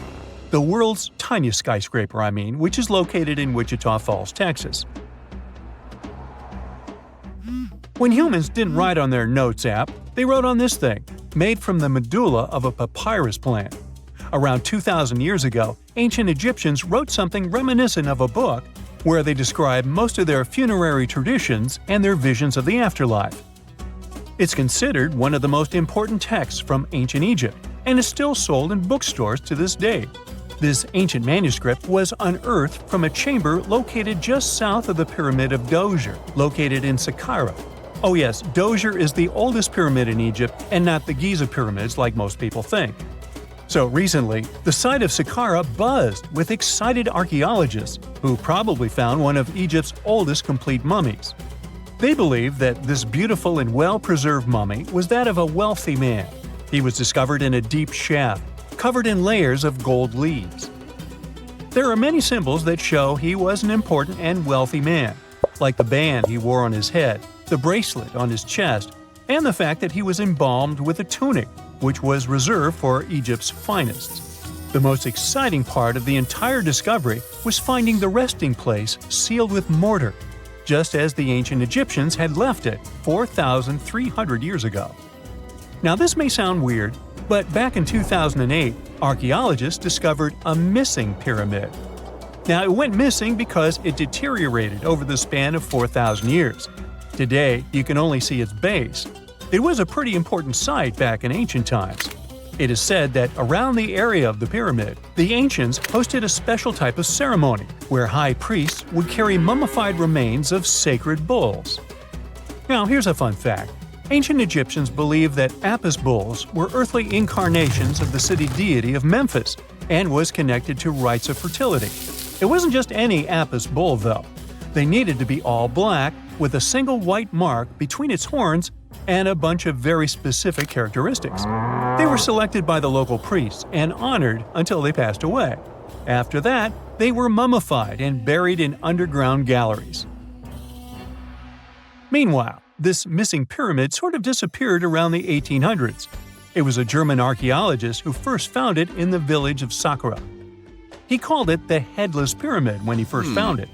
The world's tiniest skyscraper, which is located in Wichita Falls, Texas. When humans didn't write on their notes app, they wrote on this thing, made from the medulla of a papyrus plant. Around 2,000 years ago, ancient Egyptians wrote something reminiscent of a book where they describe most of their funerary traditions and their visions of the afterlife. It's considered one of the most important texts from ancient Egypt and is still sold in bookstores to this day. This ancient manuscript was unearthed from a chamber located just south of the Pyramid of Djoser, located in Saqqara. Oh yes, Djoser is the oldest pyramid in Egypt and not the Giza pyramids like most people think. So recently, the site of Saqqara buzzed with excited archaeologists who probably found one of Egypt's oldest complete mummies. They believe that this beautiful and well-preserved mummy was that of a wealthy man. He was discovered in a deep shaft, covered in layers of gold leaves. There are many symbols that show he was an important and wealthy man, like the band he wore on his head, the bracelet on his chest, and the fact that he was embalmed with a tunic, which was reserved for Egypt's finest. The most exciting part of the entire discovery was finding the resting place sealed with mortar, just as the ancient Egyptians had left it 4,300 years ago. Now this may sound weird, but back in 2008, archaeologists discovered a missing pyramid. Now it went missing because it deteriorated over the span of 4,000 years. Today, you can only see its base. It was a pretty important site back in ancient times. It is said that around the area of the pyramid, the ancients hosted a special type of ceremony where high priests would carry mummified remains of sacred bulls. Now here's a fun fact. Ancient Egyptians believed that Apis bulls were earthly incarnations of the city deity of Memphis and was connected to rites of fertility. It wasn't just any Apis bull though. They needed to be all black with a single white mark between its horns and a bunch of very specific characteristics. They were selected by the local priests and honored until they passed away. After that, they were mummified and buried in underground galleries. Meanwhile, this missing pyramid sort of disappeared around the 1800s. It was a German archaeologist who first found it in the village of Saqqara. He called it the Headless Pyramid when he first found it.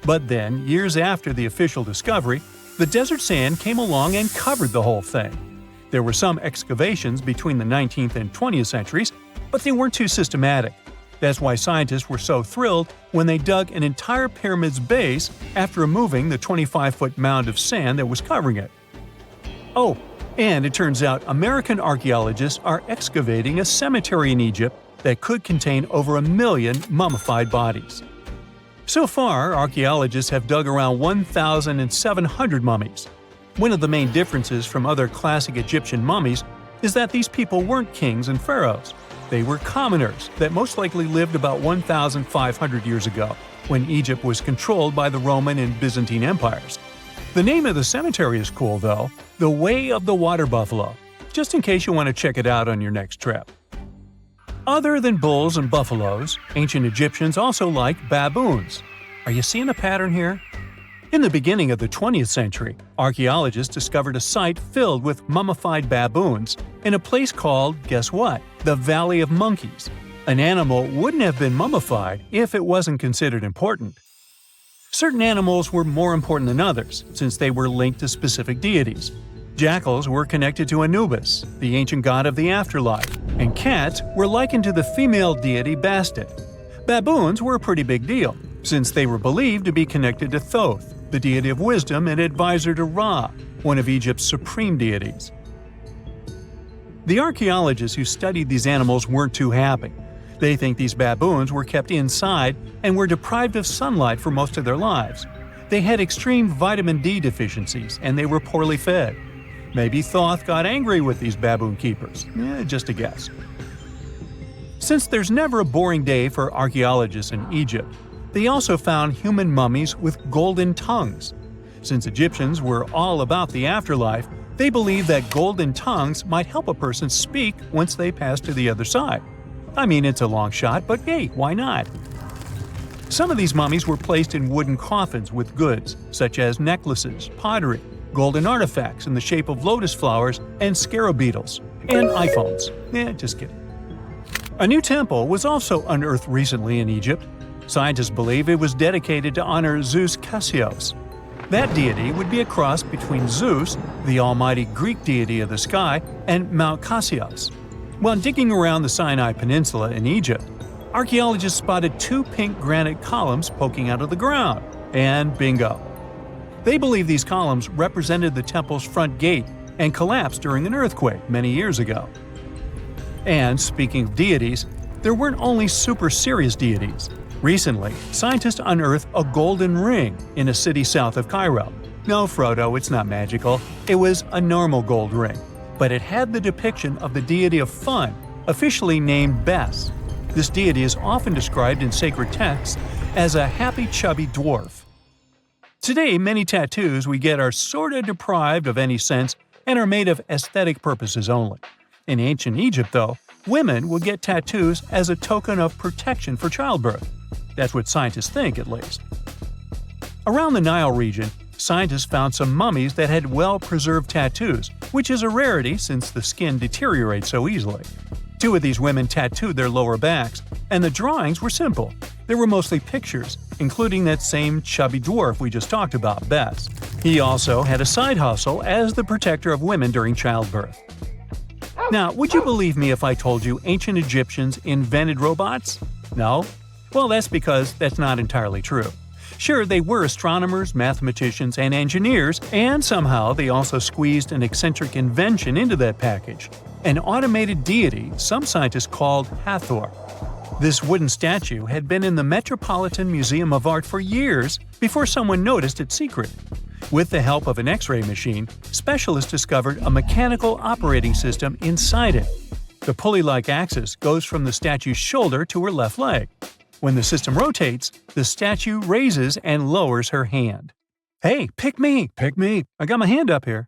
But then, years after the official discovery, the desert sand came along and covered the whole thing. There were some excavations between the 19th and 20th centuries, but they weren't too systematic. That's why scientists were so thrilled when they dug an entire pyramid's base after removing the 25-foot mound of sand that was covering it. Oh, and it turns out American archaeologists are excavating a cemetery in Egypt that could contain over 1 million mummified bodies. So far, archaeologists have dug around 1,700 mummies. One of the main differences from other classic Egyptian mummies is that these people weren't kings and pharaohs. They were commoners that most likely lived about 1,500 years ago, when Egypt was controlled by the Roman and Byzantine empires. The name of the cemetery is cool though, the Way of the Water Buffalo, just in case you want to check it out on your next trip. Other than bulls and buffaloes, ancient Egyptians also liked baboons. Are you seeing a pattern here? In the beginning of the 20th century, archaeologists discovered a site filled with mummified baboons in a place called, guess what? The Valley of Monkeys. An animal wouldn't have been mummified if it wasn't considered important. Certain animals were more important than others, since they were linked to specific deities. Jackals were connected to Anubis, the ancient god of the afterlife, and cats were likened to the female deity Bastet. Baboons were a pretty big deal, since they were believed to be connected to Thoth, the deity of wisdom and advisor to Ra, one of Egypt's supreme deities. The archaeologists who studied these animals weren't too happy. They think these baboons were kept inside and were deprived of sunlight for most of their lives. They had extreme vitamin D deficiencies and they were poorly fed. Maybe Thoth got angry with these baboon keepers. Just a guess. Since there's never a boring day for archaeologists in Egypt, they also found human mummies with golden tongues. Since Egyptians were all about the afterlife, they believed that golden tongues might help a person speak once they pass to the other side. I mean, it's a long shot, but hey, why not? Some of these mummies were placed in wooden coffins with goods, such as necklaces, pottery, golden artifacts in the shape of lotus flowers, and scarab beetles, and iPhones. Just kidding. A new temple was also unearthed recently in Egypt. Scientists believe it was dedicated to honor Zeus Cassios. That deity would be a cross between Zeus, the almighty Greek deity of the sky, and Mount Cassios. While digging around the Sinai Peninsula in Egypt, archaeologists spotted two pink granite columns poking out of the ground, and bingo. They believe these columns represented the temple's front gate and collapsed during an earthquake many years ago. And speaking of deities, there weren't only super serious deities. Recently, scientists unearthed a golden ring in a city south of Cairo. No, Frodo, it's not magical. It was a normal gold ring, but it had the depiction of the deity of fun, officially named Bes. This deity is often described in sacred texts as a happy chubby dwarf. Today, many tattoos we get are sorta deprived of any sense and are made of aesthetic purposes only. In ancient Egypt, though, women would get tattoos as a token of protection for childbirth. That's what scientists think, at least. Around the Nile region, scientists found some mummies that had well-preserved tattoos, which is a rarity since the skin deteriorates so easily. Two of these women tattooed their lower backs, and the drawings were simple. They were mostly pictures, including that same chubby dwarf we just talked about, Bes. He also had a side hustle as the protector of women during childbirth. Now, would you believe me if I told you ancient Egyptians invented robots? No? Well, that's because that's not entirely true. Sure, they were astronomers, mathematicians, and engineers, and somehow they also squeezed an eccentric invention into that package: an automated deity some scientists called Hathor. This wooden statue had been in the Metropolitan Museum of Art for years before someone noticed its secret. With the help of an X-ray machine, specialists discovered a mechanical operating system inside it. The pulley-like axis goes from the statue's shoulder to her left leg. When the system rotates, the statue raises and lowers her hand. Hey, pick me! I got my hand up here.